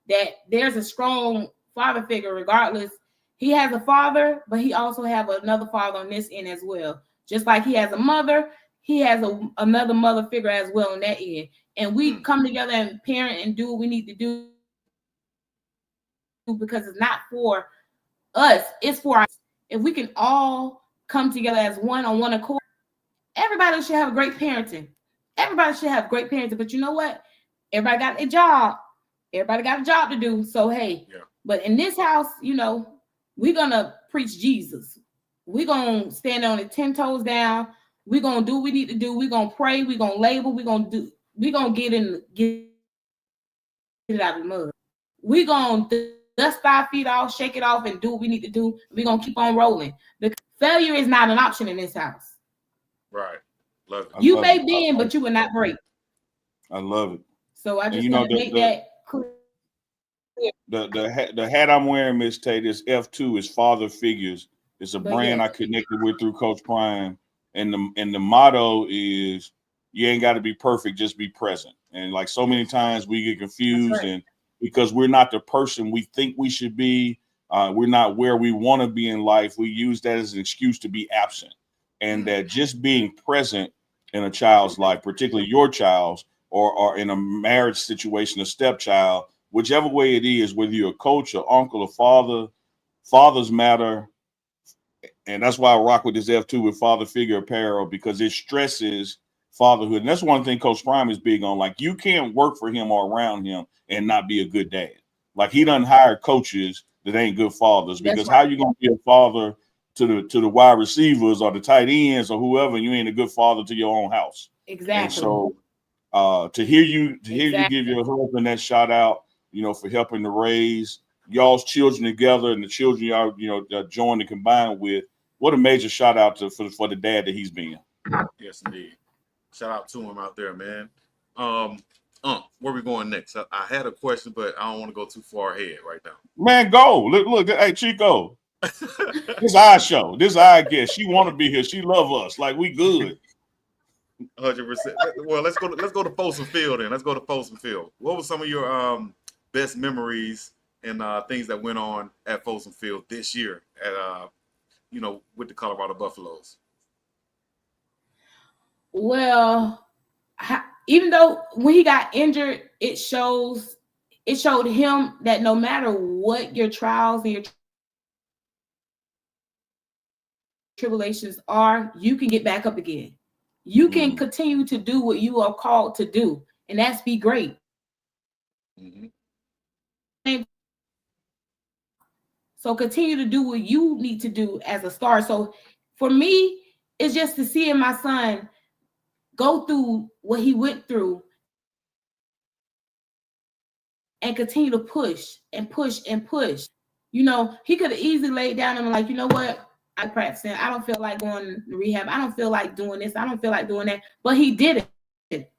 that there's a strong father figure. Regardless, he has a father, but he also have another father on this end as well. Just like he has a mother, he has another mother figure as well on that end. And we come together and parent and do what we need to do because it's not for us, it's for us. If we can all come together as one on one accord, everybody should have great parenting. Everybody should have great parenting. But you know what? Everybody got a job. Everybody got a job to do. So hey, but in this house, we're gonna preach Jesus. We're gonna stand on it 10 toes down. We're gonna do what we need to do. We're gonna pray. We're gonna label. We're gonna get it out of the mud. We're gonna dust our feet off, shake it off, and do what we need to do. We're gonna keep on rolling. Because failure is not an option in this house. Right. Love it. You may bend, but you will not break. I love it. So I just want to make that clear. The hat I'm wearing, Miss Tate, is F2, is Father Figures. It's a brand I connected with through Coach Prime. And the motto is you ain't got to be perfect, just be present. And like so many times we get confused and because we're not the person we think we should be, we're not where we want to be in life. We use that as an excuse to be absent. And that just being present in a child's life, particularly your child's, or in a marriage situation, a stepchild, whichever way it is, whether you're a coach, or uncle, or father, fathers matter. And that's why I rock with this F2 with father figure apparel, because it stresses fatherhood. And that's one thing Coach Prime is big on. Like, you can't work for him or around him and not be a good dad. Like, he doesn't hire coaches that ain't good fathers, because how you going to be a father to the wide receivers or the tight ends or whoever, and you ain't a good father to your own house. Exactly. And so to hear you give your husband that shout out, for helping to raise y'all's children together and the children y'all joined and combined with, what a major shout out for the dad that he's been. Yes, indeed. Shout out to him out there, man. Where we going next? I had a question, but I don't want to go too far ahead right now. Man, go. Look, hey, Chico. This our show. This our guest. She want to be here. She love us. Like, we good. 100%. Well, let's go to Folsom Field then. Let's go to Folsom Field. What were some of your best memories and things that went on at Folsom Field this year at with the Colorado Buffaloes? Well, even though when he got injured, it shows it showed him that no matter what your trials and your tribulations are, you can get back up again. You can continue to do what you are called to do, and that's be great. So continue to do what you need to do as a star. So for me, it's just to see my son go through what he went through and continue to push and push and push. You know, he could have easily laid down and been like, you know what? I'm practicing. I don't feel like going to rehab. I don't feel like doing this. I don't feel like doing that. But he did it.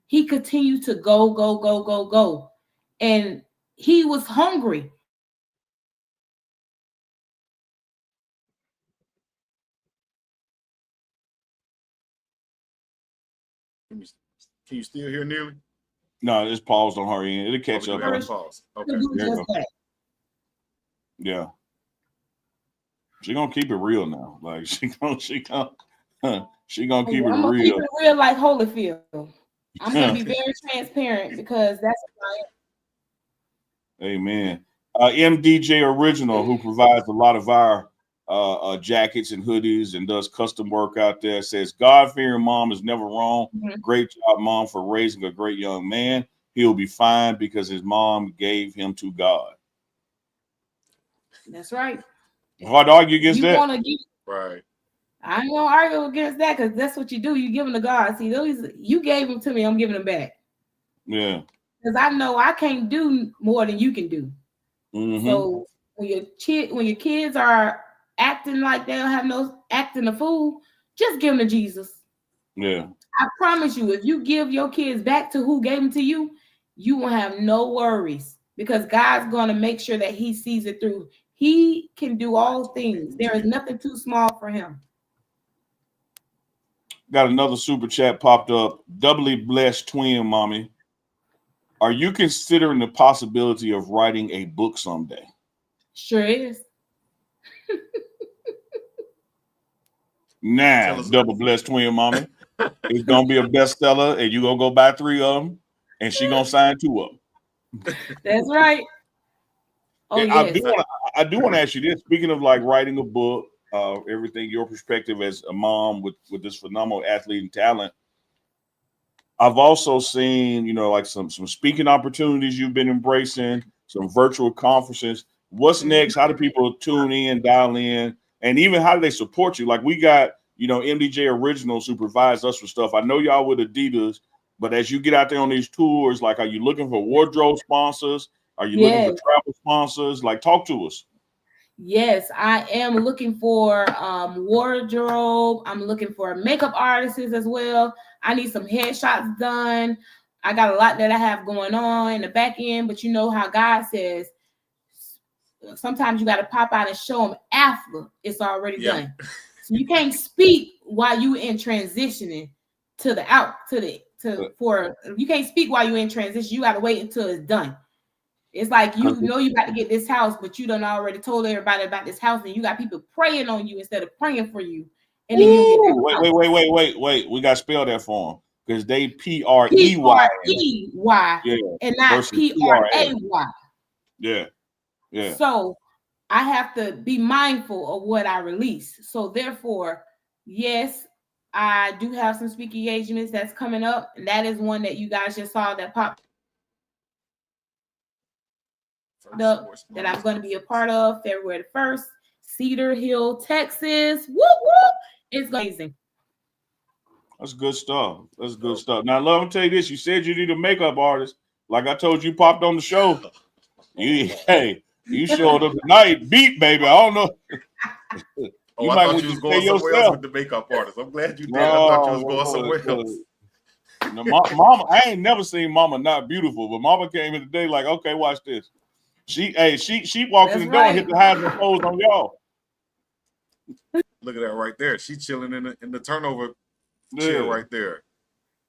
He continued to go, go, go, go, go. And he was hungry. Can you still hear Neely? No, it's paused on her end. It'll catch up. Pause. Okay. Yeah. She gonna keep it real now. Like she gonna keep it real. I'm gonna keep it real like Holyfield. I'm gonna be very transparent because that's what I am. Amen. MDJ Original, who provides a lot of our jackets and hoodies and does custom work out there, says God-fearing mom is never wrong. Great job, mom, for raising a great young man. He'll be fine because his mom gave him to God. That's right. Hard to argue against that. Right. I ain't gonna argue against that because that's what you do. You give them to God. See, those you gave them to me. I'm giving them back. Yeah. Because I know I can't do more than you can do. So when your kids are acting like they don't have no acting a fool, just give them to Jesus. Yeah. I promise you, if you give your kids back to who gave them to you, you will have no worries because God's going to make sure that he sees it through. He can do all things. There is nothing too small for him. Got another super chat popped up. Doubly blessed twin mommy. Are you considering the possibility of writing a book someday? Sure is. Nah, double blessed twin mommy. It's gonna be a bestseller, and you gonna go buy 3 of them, and she gonna sign 2 of them. That's right. Oh, yes. I do want to ask you this. Speaking of like writing a book, everything, your perspective as a mom with this phenomenal athlete and talent. I've also seen, you know, like some speaking opportunities you've been embracing, some virtual conferences. What's next? How do people tune in, dial in, and even how do they support you? Like we got, you know, MDJ Originals who provides us with stuff. I know y'all with Adidas, but as you get out there on these tours, like, are you looking for wardrobe sponsors? Are you looking for travel sponsors? Like, talk to us. Yes, I am looking for wardrobe. I'm looking for makeup artists as well. I need some headshots done. I got a lot that I have going on in the back end, but you know how God says sometimes you got to pop out and show them after it's already done. So you can't speak while you in transitioning you can't speak while you're in transition. You got to wait until it's done. It's like you know you got to get this house, but you done already told everybody about this house, and you got people praying on you instead of praying for you. And then you get wait. We got to spell that for them because they Prey and not Pray. Yeah. So I have to be mindful of what I release. So therefore, yes, I do have some speaking engagements that's coming up, and that is one that you guys just saw that popped up that I'm going to be a part of February the 1st, Cedar Hill, Texas. Whoop whoop! It's amazing. That's good stuff. Now, let me tell you this: you said you need a makeup artist. Like I told you, popped on the show. You showed up tonight, beat baby. I don't know. I thought you was going somewhere else with the makeup artist. I'm glad you did. I thought you was going somewhere else. No, Mama, I ain't never seen Mama not beautiful, but Mama came in today like, okay, watch this. She walked in the door and hit the Heisman pose on y'all. Look at that right there. She's chilling in the turnover chair right there.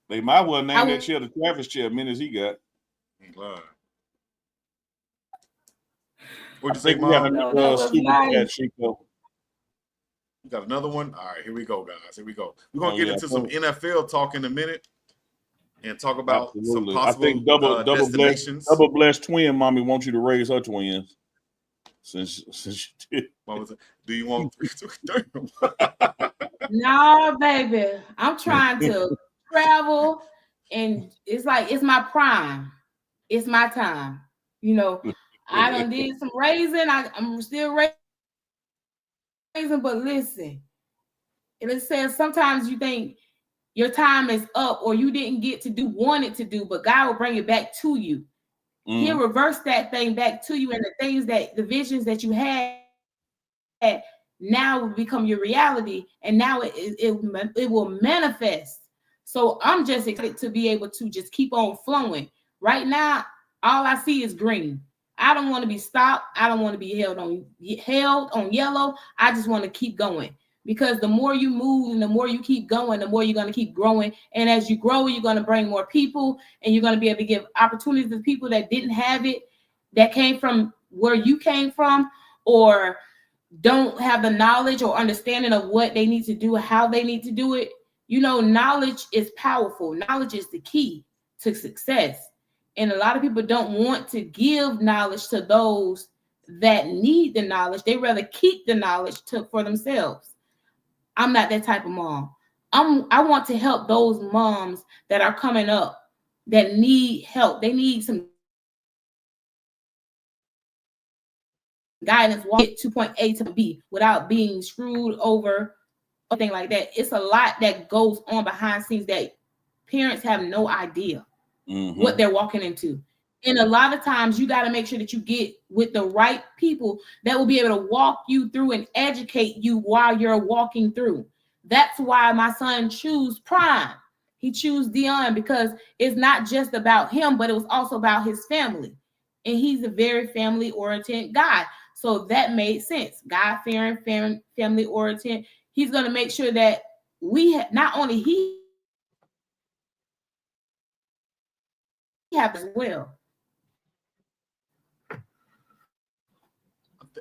They might well name that chair the Travis chair. Minutes he got. What'd you say, Mom? Chico. You got another one? All right, here we go, guys. Here we go. We're gonna get into some NFL talk in a minute. and talk about some Absolutely. I possible think double destinations. blessed twin mommy wants you to raise her twins. Since she did. What was it? Do you want? No, baby. I'm trying to travel, and it's like it's my prime. It's my time. You know, I done did some raising. I'm still raising, but listen, it says sometimes you think your time is up or you didn't get to do wanted to do, but God will bring it back to you. He'll reverse that thing back to you, and the things that the visions that you had now will become your reality, and now it will manifest. So I'm just excited to be able to just keep on flowing. Right now, all I see is green. I don't want to be stopped. I don't want to be held on yellow. I just want to keep going, because the more you move and the more you keep going, the more you're going to keep growing. And as you grow, you're going to bring more people, and you're going to be able to give opportunities to people that didn't have it, that came from where you came from, or don't have the knowledge or understanding of what they need to do, how they need to do it. You know, knowledge is powerful. Knowledge is the key to success. And a lot of people don't want to give knowledge to those that need the knowledge. They rather keep the knowledge for themselves. I'm not that type of mom. I want to help those moms that are coming up that need help. They need some guidance, walk it to point A to B without being screwed over or thing like that. It's a lot that goes on behind scenes that parents have no idea what they're walking into. And a lot of times you got to make sure that you get with the right people that will be able to walk you through and educate you while you're walking through. That's why my son chose Prime. He chose Dion, because it's not just about him, but it was also about his family. And he's a very family-oriented guy. So that made sense. God-fearing, family-oriented. He's going to make sure that we not only he have as well.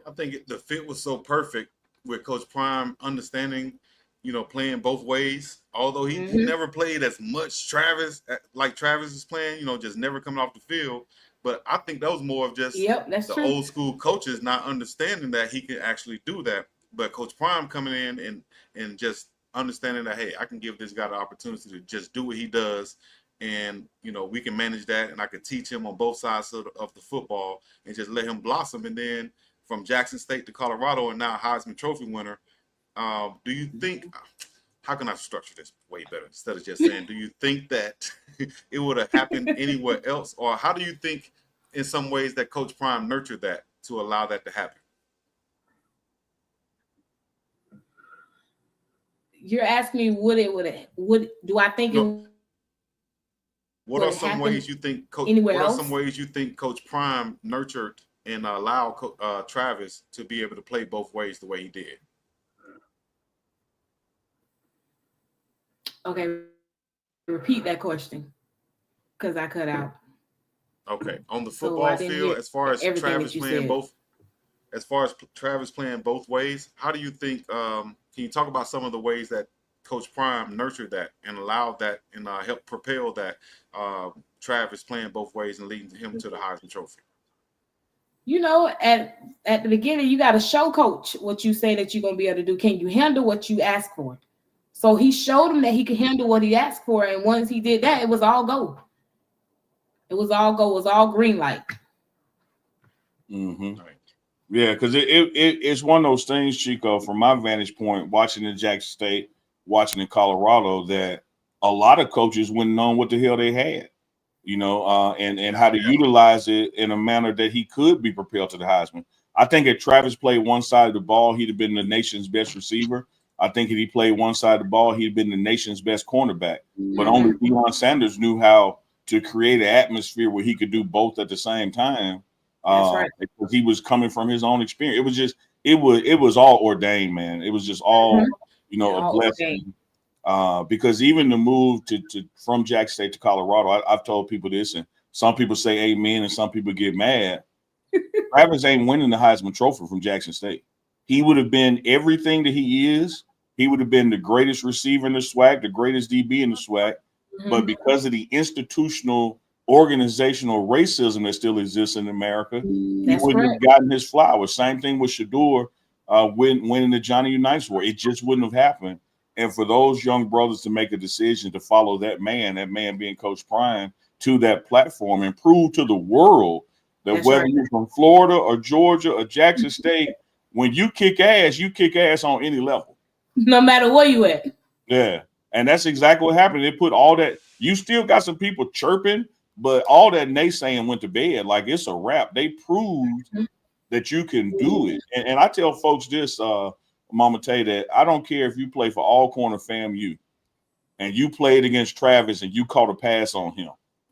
I think the fit was so perfect with Coach Prime understanding, playing both ways. Although he never played as much Travis like Travis is playing, just never coming off the field. But I think that was more of just the true. old school coaches not understanding that he can actually do that. But Coach Prime coming in and just understanding that, hey, I can give this guy the opportunity to just do what he does. And, we can manage that, and I can teach him on both sides of the football and just let him blossom. And then from Jackson State to Colorado, and now Heisman Trophy winner, do you think, how can I structure this way better instead of just saying, do you think that it would have happened anywhere else? Or how do you think in some ways that Coach Prime nurtured that to allow that to happen? You're asking me do I think what are some ways you think Coach Prime nurtured and allowed Travis to be able to play both ways the way he did? Okay, repeat that question, because I cut out. Okay, on the football field, as far as Travis playing both ways, how do you think? Can you talk about some of the ways that Coach Prime nurtured that and allowed that and helped propel that Travis playing both ways and leading him to the Heisman Trophy? At the beginning, you got to show coach what you say that you're going to be able to do. Can you handle what you ask for? So he showed him that he could handle what he asked for. And once he did that, it was all go. It was all go. It was all green light. Mm-hmm. Right. Yeah, because it's one of those things, Chico, from my vantage point, watching in Jackson State, watching in Colorado, that a lot of coaches wouldn't know what the hell they had, and how to utilize it in a manner that he could be propelled to the Heisman. I think if Travis played one side of the ball, he'd have been the nation's best receiver. I think if he played one side of the ball, he'd have been the nation's best cornerback. Mm-hmm. But only Deion Sanders knew how to create an atmosphere where he could do both at the same time. That's right. Because he was coming from his own experience. It was all ordained, man. It was just all, a blessing. Because even the move from Jackson State to Colorado, I've told people this, and some people say amen and some people get mad. Travis ain't winning the Heisman Trophy from Jackson State. He would have been everything that he is. He would have been the greatest receiver in the SWAC, the greatest DB in the SWAC. but because of the institutional, organizational racism that still exists in America, he wouldn't have gotten his flowers. Same thing with Shador winning the Johnny Unitas Award. It just wouldn't have happened. And for those young brothers to make a decision to follow that man being Coach Prime, to that platform and prove to the world that whether you're from Florida or Georgia or Jackson State, when you kick ass on any level. No matter where you at. Yeah. And that's exactly what happened. They put all that, you still got some people chirping, but all that naysaying went to bed. Like, it's a wrap. They proved that you can do it. And I tell folks this, Mama Tay, that I don't care if you play for Alcorn or FAMU and you played against Travis and you caught a pass on him.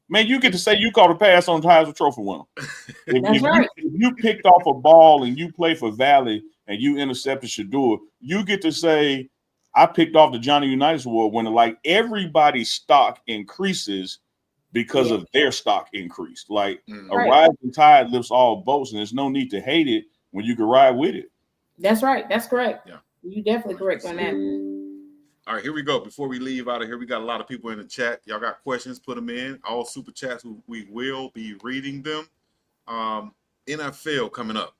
Man, you get to say you caught a pass on the Heisman Trophy winner. If you picked off a ball and you play for Valley and you intercepted Shador, you get to say, I picked off the Johnny Unitas Award winner. Like, everybody's stock increases because of their stock increased. Like, a rising tide lifts all boats, and there's no need to hate it when you can ride with it. That's right. That's correct. Yeah. You definitely correct on that. All right, here we go. Before we leave out of here, we got a lot of people in the chat. Y'all got questions, put them in. All super chats, we will be reading them. NFL coming up.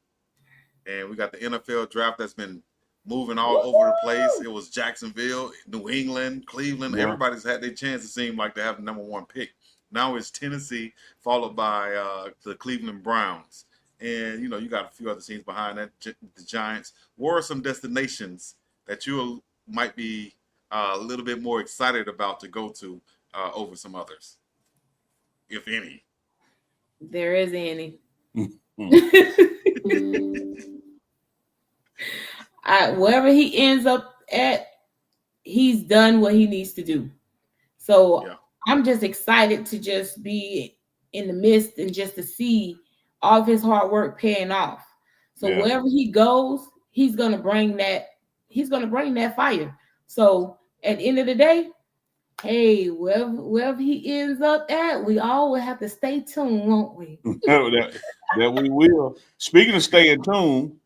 And we got the NFL draft that's been moving all over the place. It was Jacksonville, New England, Cleveland. Yeah. Everybody's had their chance, it seemed like, to have the number one pick. Now it's Tennessee, followed by the Cleveland Browns. And, you know, you got a few other teams behind that, the Giants. What are some destinations that you might be a little bit more excited about to go to over some others, if any? There is any. Wherever he ends up at, he's done what he needs to do. So I'm just excited to just be in the midst and just to see all of his hard work paying off. So wherever he goes, he's gonna bring that. He's gonna bring that fire. So at the end of the day, hey, wherever he ends up at, we all will have to stay tuned, won't we? that we will. Speaking of staying tuned,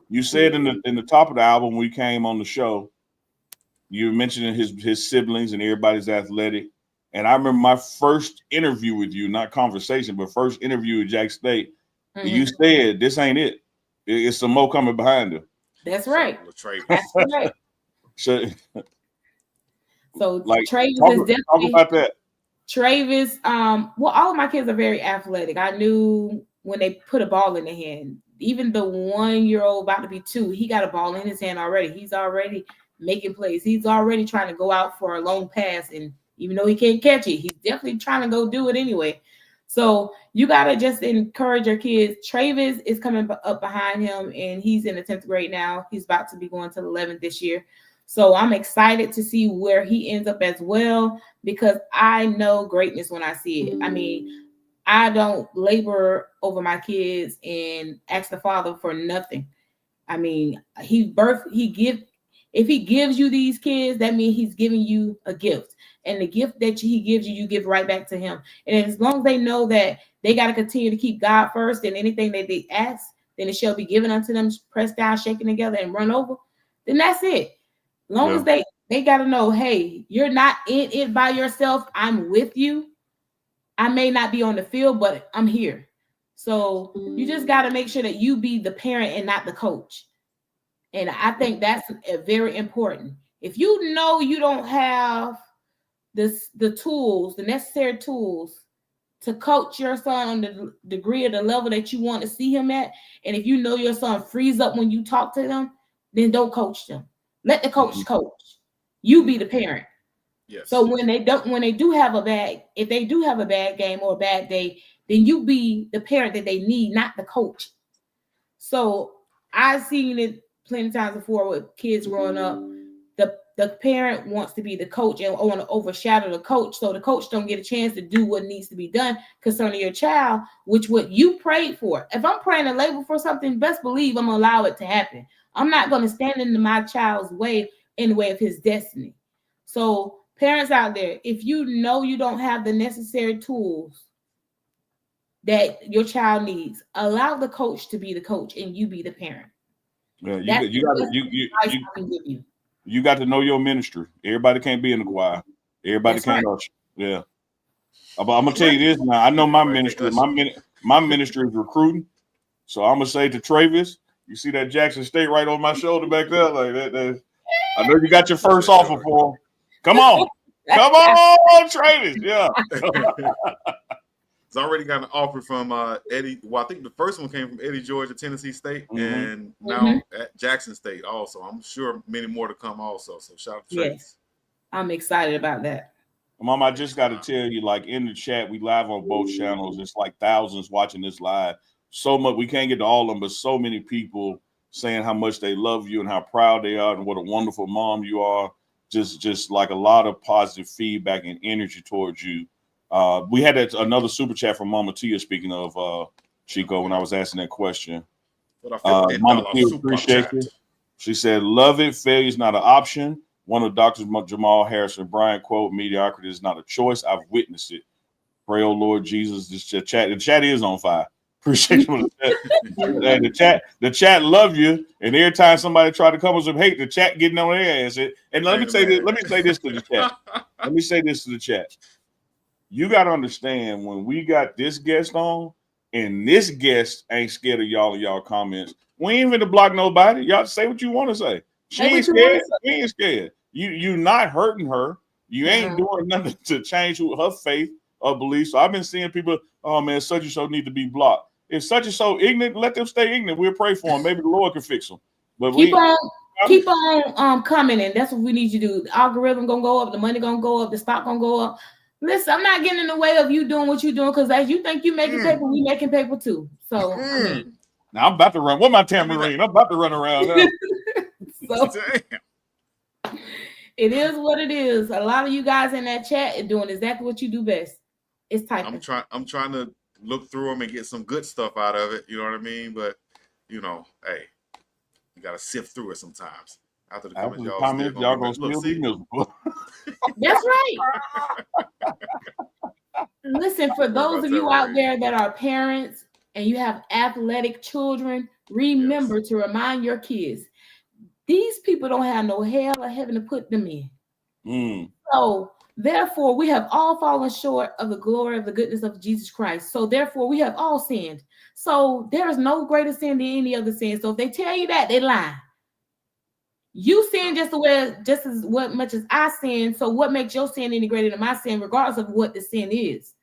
you said in the top of the album when we came on the show, you were mentioning his siblings and everybody's athletic. And I remember my first interview with you, not conversation, but first interview with Jack State. Mm-hmm. You said this ain't it. It's some more coming behind him. That's right. That's right. So like, Travis talk, is definitely talk about that. Travis, well, all of my kids are very athletic. I knew when they put a ball in their hand. Even the 1-year-old about to be 2, he got a ball in his hand already. He's already making plays. He's already trying to go out for a long pass, and even though he can't catch it, he's definitely trying to go do it anyway. So you got to just encourage your kids. Travis is coming up behind him, and he's in the 10th grade now. He's about to be going to the 11th this year. So I'm excited to see where he ends up as well, because I know greatness when I see it. I mean, I don't labor over my kids and ask the Father for nothing. I mean, if he gives you these kids, that means he's giving you a gift. And the gift that he gives you, you give right back to him. And as long as they know that they got to continue to keep God first, and anything that they ask, then it shall be given unto them, pressed down, shaken together, and run over, then that's it. As long as they got to know, hey, you're not in it by yourself. I'm with you. I may not be on the field, but I'm here. So you just got to make sure that you be the parent and not the coach. And I think that's very important. If you know you don't have the tools, the necessary tools to coach your son on the degree or the level that you want to see him at, and if you know your son frees up when you talk to them, then don't coach them. Let the coach coach. You be the parent. Yes. So if they do have a bad game or a bad day, then you be the parent that they need, not the coach. So I've seen it plenty of times before with kids growing up. The parent wants to be the coach and want to overshadow the coach, so the coach don't get a chance to do what needs to be done concerning your child, which what you prayed for. If I'm praying a label for something, best believe I'm gonna allow it to happen. I'm not gonna stand in my child's way, in the way of his destiny. So parents out there, if you know you don't have the necessary tools that your child needs, allow the coach to be the coach and you be the parent. Yeah, you got to know your ministry. Everybody can't be in the choir. Everybody That's can't right. usher. Yeah. But I'm gonna tell you this now. I know my Right, ministry. usher. My ministry is recruiting. So I'm gonna say to Travis, you see that Jackson State right on my shoulder back there, like that. I know you got your first offer for him. Come on, Travis. Yeah. It's already got an offer from Eddie. Well, I think the first one came from Eddie George at Tennessee State, and now at Jackson State also. I'm sure many more to come also. So shout out to Travis. Yes, I'm excited about that. Mom, I just got to tell you, like in the chat, we live on both channels. It's like thousands watching this live. So much, we can't get to all of them, but so many people saying how much they love you and how proud they are and what a wonderful mom you are. Just like a lot of positive feedback and energy towards you. We had another super chat from Mama Tia, speaking of Chico, when I was asking that question. Mama Tia, appreciate you. She said, love it. Failure is not an option. One of Dr. Jamal Harrison Bryant quote, mediocrity is not a choice. I've witnessed it. Pray, oh Lord Jesus. The chat is on fire. Appreciate you. The chat love you. And every time somebody try to come with some hate, the chat getting on their ass. And let me say this to the chat. Let me say this to the chat. You got to understand, when we got this guest on, and this guest ain't scared of y'all and y'all comments, we ain't finna block nobody. Y'all say what you want to say. She ain't scared. We ain't scared. You not hurting her. You ain't doing nothing to change her faith or belief. So I've been seeing people, oh man, such and so need to be blocked. If such and so ignorant, let them stay ignorant. We'll pray for them. Maybe the Lord can fix them. But keep on commenting. That's what we need you to do. The algorithm gonna go up, the money gonna go up, the stock gonna go up. Listen, I'm not getting in the way of you doing what you're doing, because as you think you making paper, we making paper too. So I mean, now I'm about to run. What my tambourine? I'm about to run around now. So it is what it is. A lot of you guys in that chat are doing exactly what you do best. It's typing. I'm trying to look through them and get some good stuff out of it. You know what I mean? But hey, you gotta sift through it sometimes. After the comments, y'all gonna still be miserable. That's right. Listen, for those of you out there that are parents and you have athletic children, remember to remind your kids, these people don't have no hell or heaven to put them in. So therefore, we have all fallen short of the glory of the goodness of Jesus Christ. So therefore, we have all sinned. So there is no greater sin than any other sin. So if they tell you that, they lie. You sin just as much as I sin. So what makes your sin any greater than my sin, regardless of what the sin is?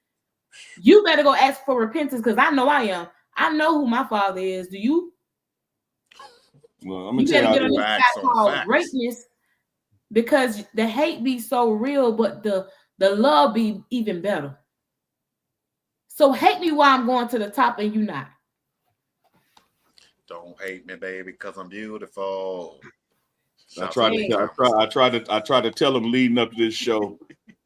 You better go ask for repentance, because I know I am. I know who my father is. Do you? Well, I'm gonna tell you, get on this side called greatness, because the hate be so real, but the love be even better. So hate me while I'm going to the top and you not. Don't hate me, baby, because I'm beautiful. I tried to tell them leading up to this show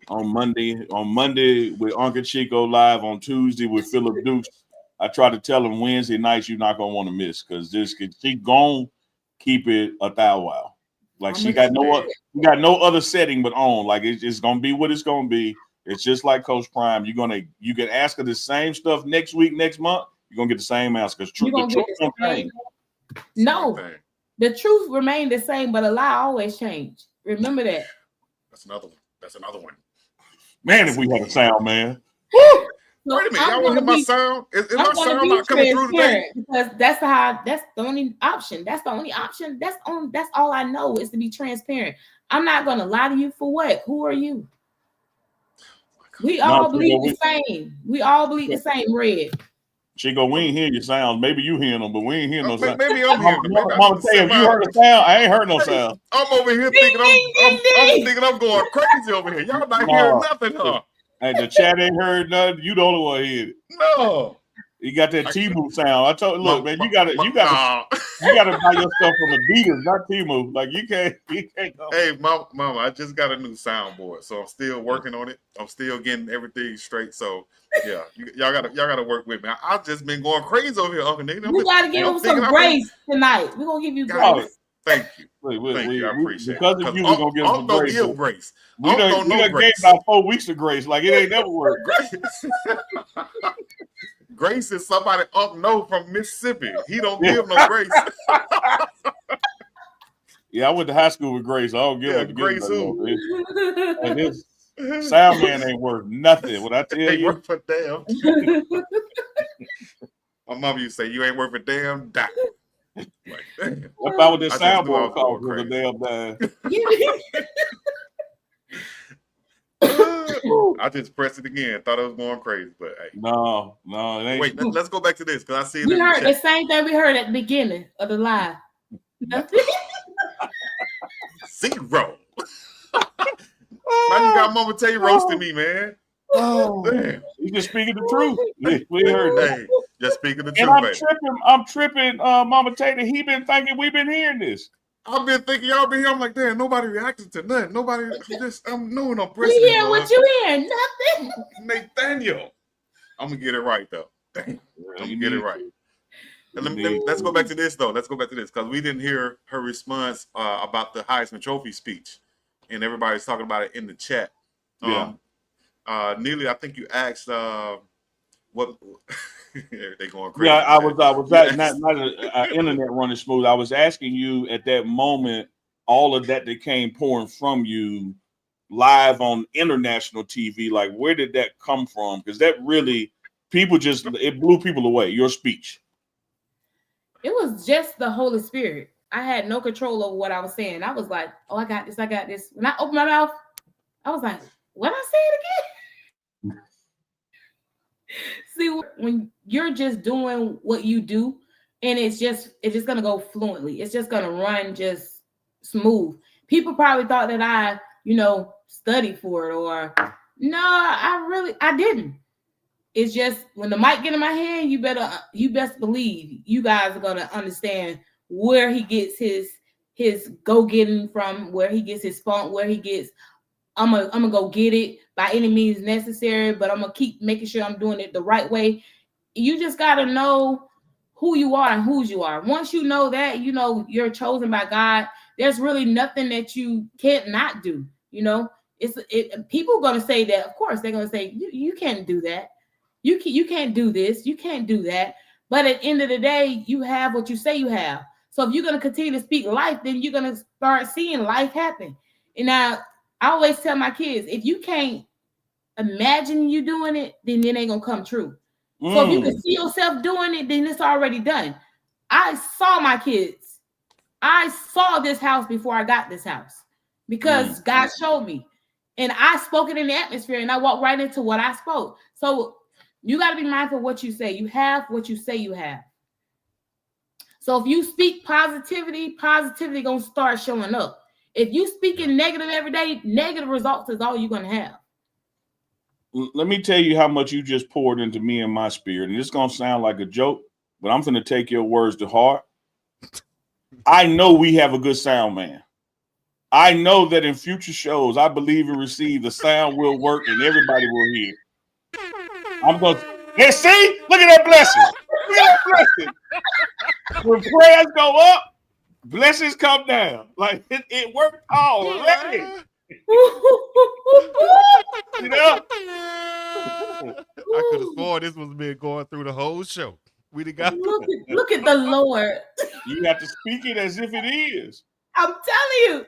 on Monday with Uncle Chico live, on Tuesday with Philip Dukes. I tried to tell them Wednesday nights you're not gonna want to miss, because she gonna keep it a thou wow. Like she got no other setting but on. Like it's gonna be what it's gonna be. It's just like Coach Prime. You can ask her the same stuff next week, next month. You're gonna get the same answer, because the truth don't change. No. The truth remained the same, but a lie always change. Remember that. That's another one. Man, if we had a sound, man. Woo! So wait a minute, y'all want to hear my sound? Is my sound not coming through today? Because that's the only option. That's the only option. That's all I know, is to be transparent. I'm not gonna lie to you for what? Who are you? We all bleed the same. We all bleed the same red. Chico, we ain't hearing your sounds. Maybe you hearing them, but we ain't hearing no sound. Maybe I'm hearing them. Mama, tell you heard a sound. I ain't heard no sound. I'm over here thinking I'm thinking I'm going crazy over here. Y'all not hearing nothing, huh? Hey, the chat ain't heard nothing. You the only one hear it. No. You got that Temu sound. I told you, look, man, you gotta buy your stuff from Adidas, not Temu. Like you can't go. Hey, mama, I just got a new soundboard, so I'm still working on it. I'm still getting everything straight. So yeah, y'all gotta work with me. I've just been going crazy over here, Uncle Nate. We gotta give him some grace tonight. We're gonna give you grace. Thank you. Thank you. I appreciate it. Because of you, we're gonna give him some grace. Give grace. We done gave about 4 weeks of grace. Like it ain't never worked. Grace is somebody up north from Mississippi. He don't give no grace. Yeah, I went to high school with Grace. I don't give Grace who? Sound man ain't worth nothing. What I tell Ain't you, worth a damn. My mom used to say, "You ain't worth a damn dime." Like, damn. what about what that I just knew I soundboard was going cost was a damn dime. I just pressed it again. Thought it was going crazy, but hey. No, it ain't. Wait, let's go back to this because I see it We in the heard the chat. same thing we heard at the beginning of the live. Nothing. 0. Now you got Mama Tay roasting me, man. Oh, Damn. you just speaking the truth. We heard that. Hey, just speaking the And truth, baby. I'm tripping, Mama Tater. He been thinking we've been hearing this. I've been thinking y'all been here. I'm like, damn, nobody reacted to nothing. Nobody, I'm knowing I'm pressing We it, hear bud. what you hear. Nothing. Nathaniel. I'm gonna get it right though. Damn. I'm gonna get it right. And let's go back to this though. Let's go back to this because we didn't hear her response about the Heisman Trophy speech, and everybody's talking about it in the chat. Neely, I think you asked what they going crazy. Yeah, I was not internet running smooth. I was asking you at that moment all of that came pouring from you live on international TV. Like, where did that come from? Because that really it blew people away. Your speech. It was just the Holy Spirit. I had no control over what I was saying. I was like, "Oh, I got this. I got this." When I opened my mouth, I was like, "What I say it again?" See, when you're just doing what you do, and it's just gonna go fluently. It's just gonna run just smooth. People probably thought that I, studied for it, or no, I didn't. It's just when the mic get in my hand, you best believe you guys are gonna understand where he gets his go getting from, where he gets his funk, where he gets. I'm gonna go get it by any means necessary, but I'm gonna keep making sure I'm doing it the right way. You just gotta know who you are and whose you are. Once you know that, you're chosen by God. There's really nothing that you can't not do. People are gonna say that. Of course, they're gonna say you can't do that. You can't do this. You can't do that. But at the end of the day, you have what you say you have. So if you're gonna continue to speak life, then you're gonna start seeing life happen. And now I always tell my kids, if you can't imagine you doing it, then it ain't gonna come true. So if you can see yourself doing it, then it's already done. I saw my kids. I saw this house before I got this house because God showed me. And I spoke it in the atmosphere and I walked right into what I spoke. So you got to be mindful of what you say. You have what you say you have. So if you speak positivity gonna start showing up. If you speaking negative every day, negative results is all you're gonna have. Let me tell you how much you just poured into me and my spirit. And it's gonna sound like a joke, but I'm gonna take your words to heart. I know we have a good sound man. I know that in future shows, I believe and receive the sound will work and everybody will hear. I'm going to see, look at that blessing. Look at that blessing. When prayers go up, blessings come down. Like it worked already. I could have sworn this was been going through the whole show. We done got look at the Lord. You have to speak it as if it is. I'm telling you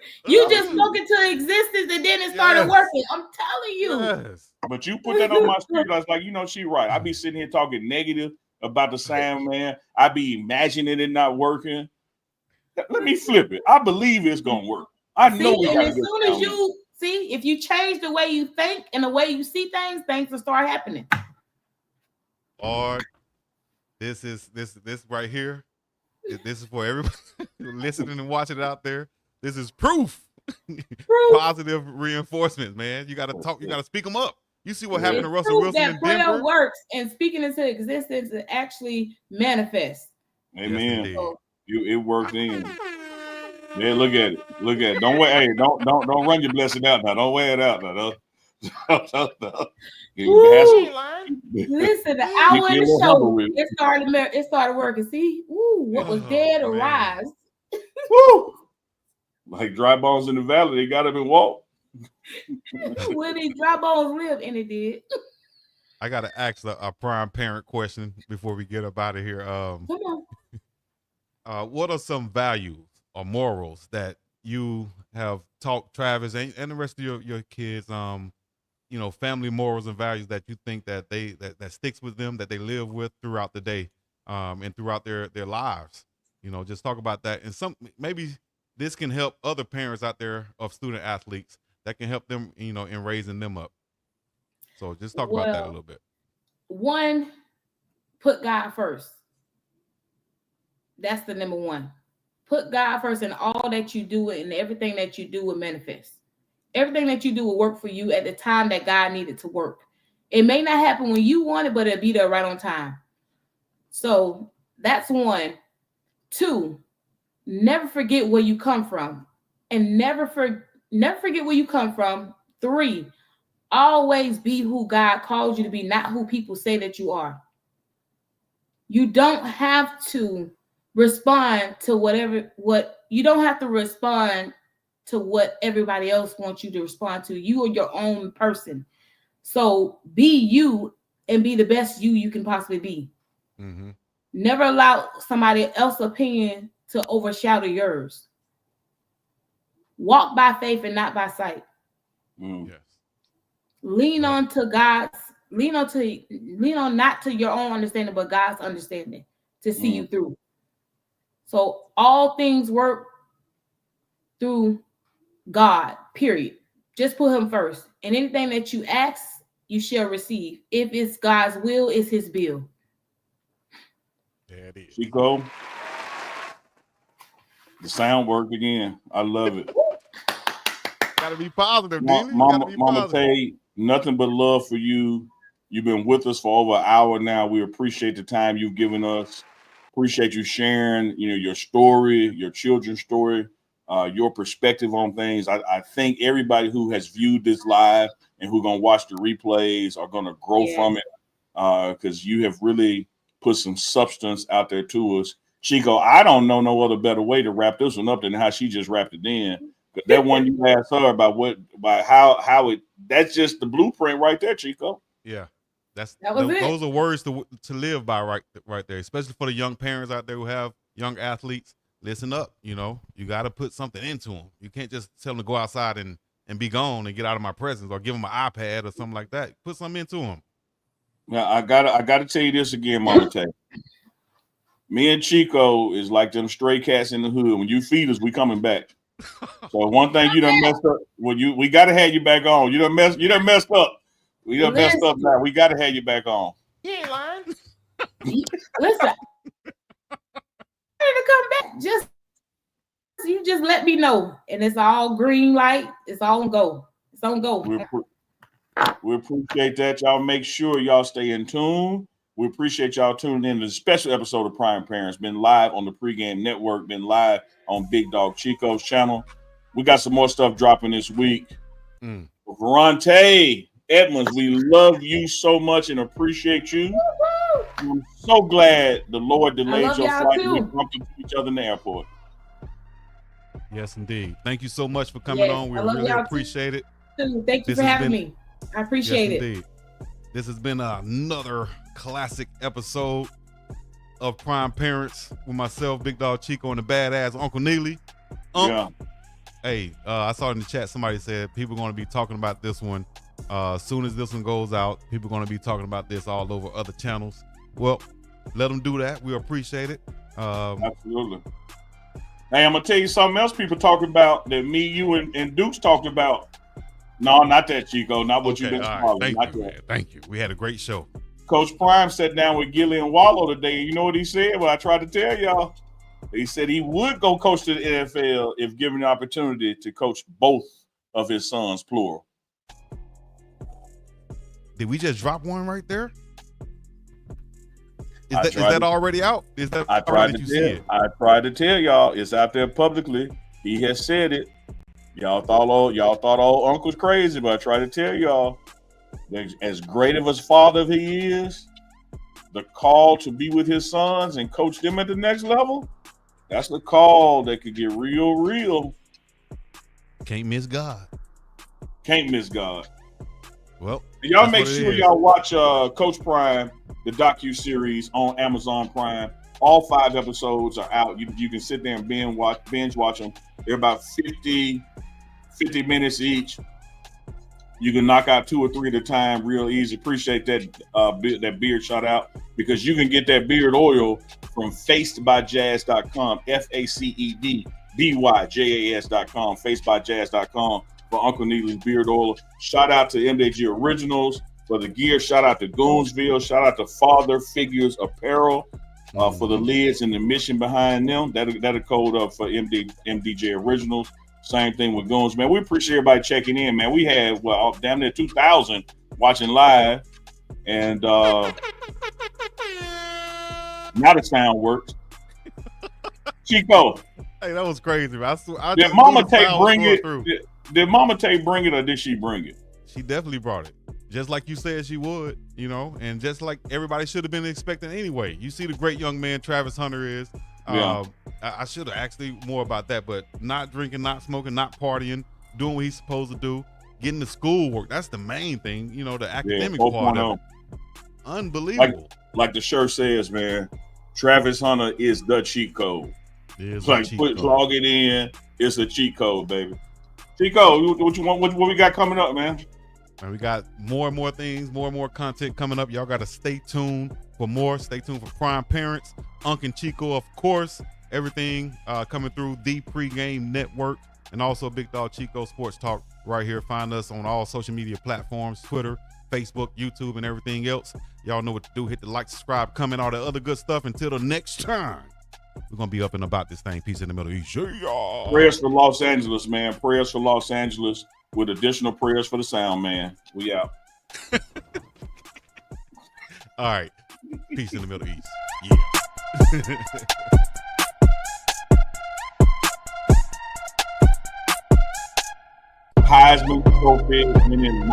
just spoke into existence and then it started working. I'm telling you. Yes. But you put that on my spirit. I was like, she right. I be sitting here talking negative about the sound man. I be imagining it not working. Let me flip it. I believe it's gonna work. I know we got as soon as you see, if you change the way you think and the way you see things, things will start happening. Lord, this right here. This is for everybody listening and watching it out there. This is proof. Positive reinforcement, man. You got to talk. You got to speak them up. You see what happened to Russell Wilson in Denver. Prayer works, and speaking into existence, it actually manifests. Amen. Yes, it worked in. Yeah, look at it. Look at it. Don't wait. Hey, don't run your blessing out now. Don't wear it out now. Listen, the hour in the show, it started working. See, what was dead arise. Woo! Like dry bones in the valley, they got up and walked. Where these dry bones live, and it did. I got to ask a prime parent question before we get up out of here. Come on. What are some values or morals that you have taught Travis and the rest of your kids family morals and values that you think that that sticks with them, that they live with throughout the day, and throughout their lives. Just talk about that, and maybe this can help other parents out there of student athletes, that can help them, in raising them up. So just talk about that a little bit. One, put God first. That's the number one. Put God first in all that you do, and everything that you do will manifest. Everything that you do will work for you at the time that God needed to work. It may not happen when you want it, but it'll be there right on time. So that's one. Two, never forget where you come from, and never forget where you come from. Three, always be who God calls you to be, not who people say that you are. You don't have to respond to you don't have to respond to what everybody else wants you to respond to. You are your own person. So be you and be the best you can possibly be. Mm-hmm. Never allow somebody else's opinion to overshadow yours. Walk by faith and not by sight. Yes. Lean on not to your own understanding, but God's understanding to see you through. So all things work through God, period. Just put him first. And anything that you ask, you shall receive. If it's God's will, it's his bill. There it is. Chico, the sound worked again. I love it. Gotta be positive, Neely. Mama Tay, nothing but love for you. You've been with us for over an hour now. We appreciate the time you've given us. Appreciate you sharing, your story, your children's story, your perspective on things. I think everybody who has viewed this live and who's gonna watch the replays are gonna grow from it, because you have really put some substance out there to us. Chico, I don't know no other better way to wrap this one up than how she just wrapped it in. That one you asked her about that's just the blueprint right there, Chico. Yeah. Those are words to live by right there, especially for the young parents out there who have young athletes. Listen up, you got to put something into them. You can't just tell them to go outside and be gone and get out of my presence, or give them an iPad or something like that. Put something into them. Now, I gotta tell you this again, Mama Tay. Me and Chico is like them stray cats in the hood. When you feed us, we coming back. So one thing you done messed up. Well, we gotta have you back on. You done messed up. We done messed up now. We gotta have you back on. You ain't lying. Listen, I'm ready to come back. You just let me know, and it's all green light. It's on go. It's on go. We appreciate that. Y'all make sure y'all stay in tune. We appreciate y'all tuning in to the special episode of Prime Parents. Been live on the Pregame Network. Been live on BiggDogg Chico's channel. We got some more stuff dropping this week. Verante Edmonds, we love you so much and appreciate you. I'm so glad the Lord delayed your flight and we bumped into each other in the airport. Yes, indeed. Thank you so much for coming on. We really appreciate it. Thank you for having me. I appreciate it. Indeed. This has been another classic episode of Prime Parents with myself, BiggDogg Chico, and the badass Uncle Neely. Hey, I saw in the chat somebody said people are going to be talking about this one. As soon as this one goes out, people are going to be talking about this all over other channels. Well, let them do that. We appreciate it. Absolutely. Hey, I'm going to tell you something else people talking about that me, you, and Dukes talked about. No, not that, Chico. Not what you've been calling. Thank you. We had a great show. Coach Prime sat down with Gillian Wallow today. You know what he said? Well, I tried to tell y'all. He said he would go coach to the NFL if given the opportunity to coach both of his sons, plural. Did we just drop one right there? Is that already out? Is that I tried to tell y'all. It's out there publicly. He has said it. Y'all thought old uncle's crazy, but I try to tell y'all, as great of a father he is, the call to be with his sons and coach them at the next level, that's the call that could get real. Can't miss God. Well, y'all make sure y'all watch Coach Prime, the docu-series on Amazon Prime. All 5 episodes are out. You can sit there and binge watch them. They're about 50 minutes each. You can knock out 2 or 3 at a time real easy. Appreciate that that beard shout out, because you can get that beard oil from facedbyjazz.com, FACEDBYJAS.com, facedbyjazz.com for Uncle Neely's beard oil. Shout out to MDG Originals for the gear. Shout out to Goonsville. Shout out to Father Figures Apparel for the lids and the mission behind them. That'll code up for MDJ Originals. Same thing with Goons, man. We appreciate everybody checking in, man. We had, damn near 2,000 watching live. And now the sound works. Chico. Hey, that was crazy, man. Did Mama Tay bring it? Did Mama Tay bring it, or did she bring it? She definitely brought it. Just like you said she would, you know, and just like everybody should have been expecting anyway. You see the great young man Travis Hunter is. Yeah. I should have asked you more about that, but not drinking, not smoking, not partying, doing what he's supposed to do, getting the schoolwork. That's the main thing, you know, the academic part of it. Unbelievable. Like the shirt says, man, Travis Hunter is the cheat code. Log it in. It's a cheat code, baby. Chico, what you want? What we got coming up, man? And we got more and more things, more and more content coming up. Y'all got to stay tuned for more. Stay tuned for Prime Parents, Uncle Chico, of course. Everything coming through the Pregame Network, and also BiggDogg Chico Sports Talk right here. Find us on all social media platforms, Twitter, Facebook, YouTube, and everything else. Y'all know what to do. Hit the like, subscribe, comment, all the other good stuff. Until the next time, we're going to be up and about this thing. Peace in the Middle East. Prayers for Los Angeles, man. Prayers for Los Angeles with additional prayers for the sound, man. We out. All right. Peace in the Middle East. Yeah. Heisman Trophy winning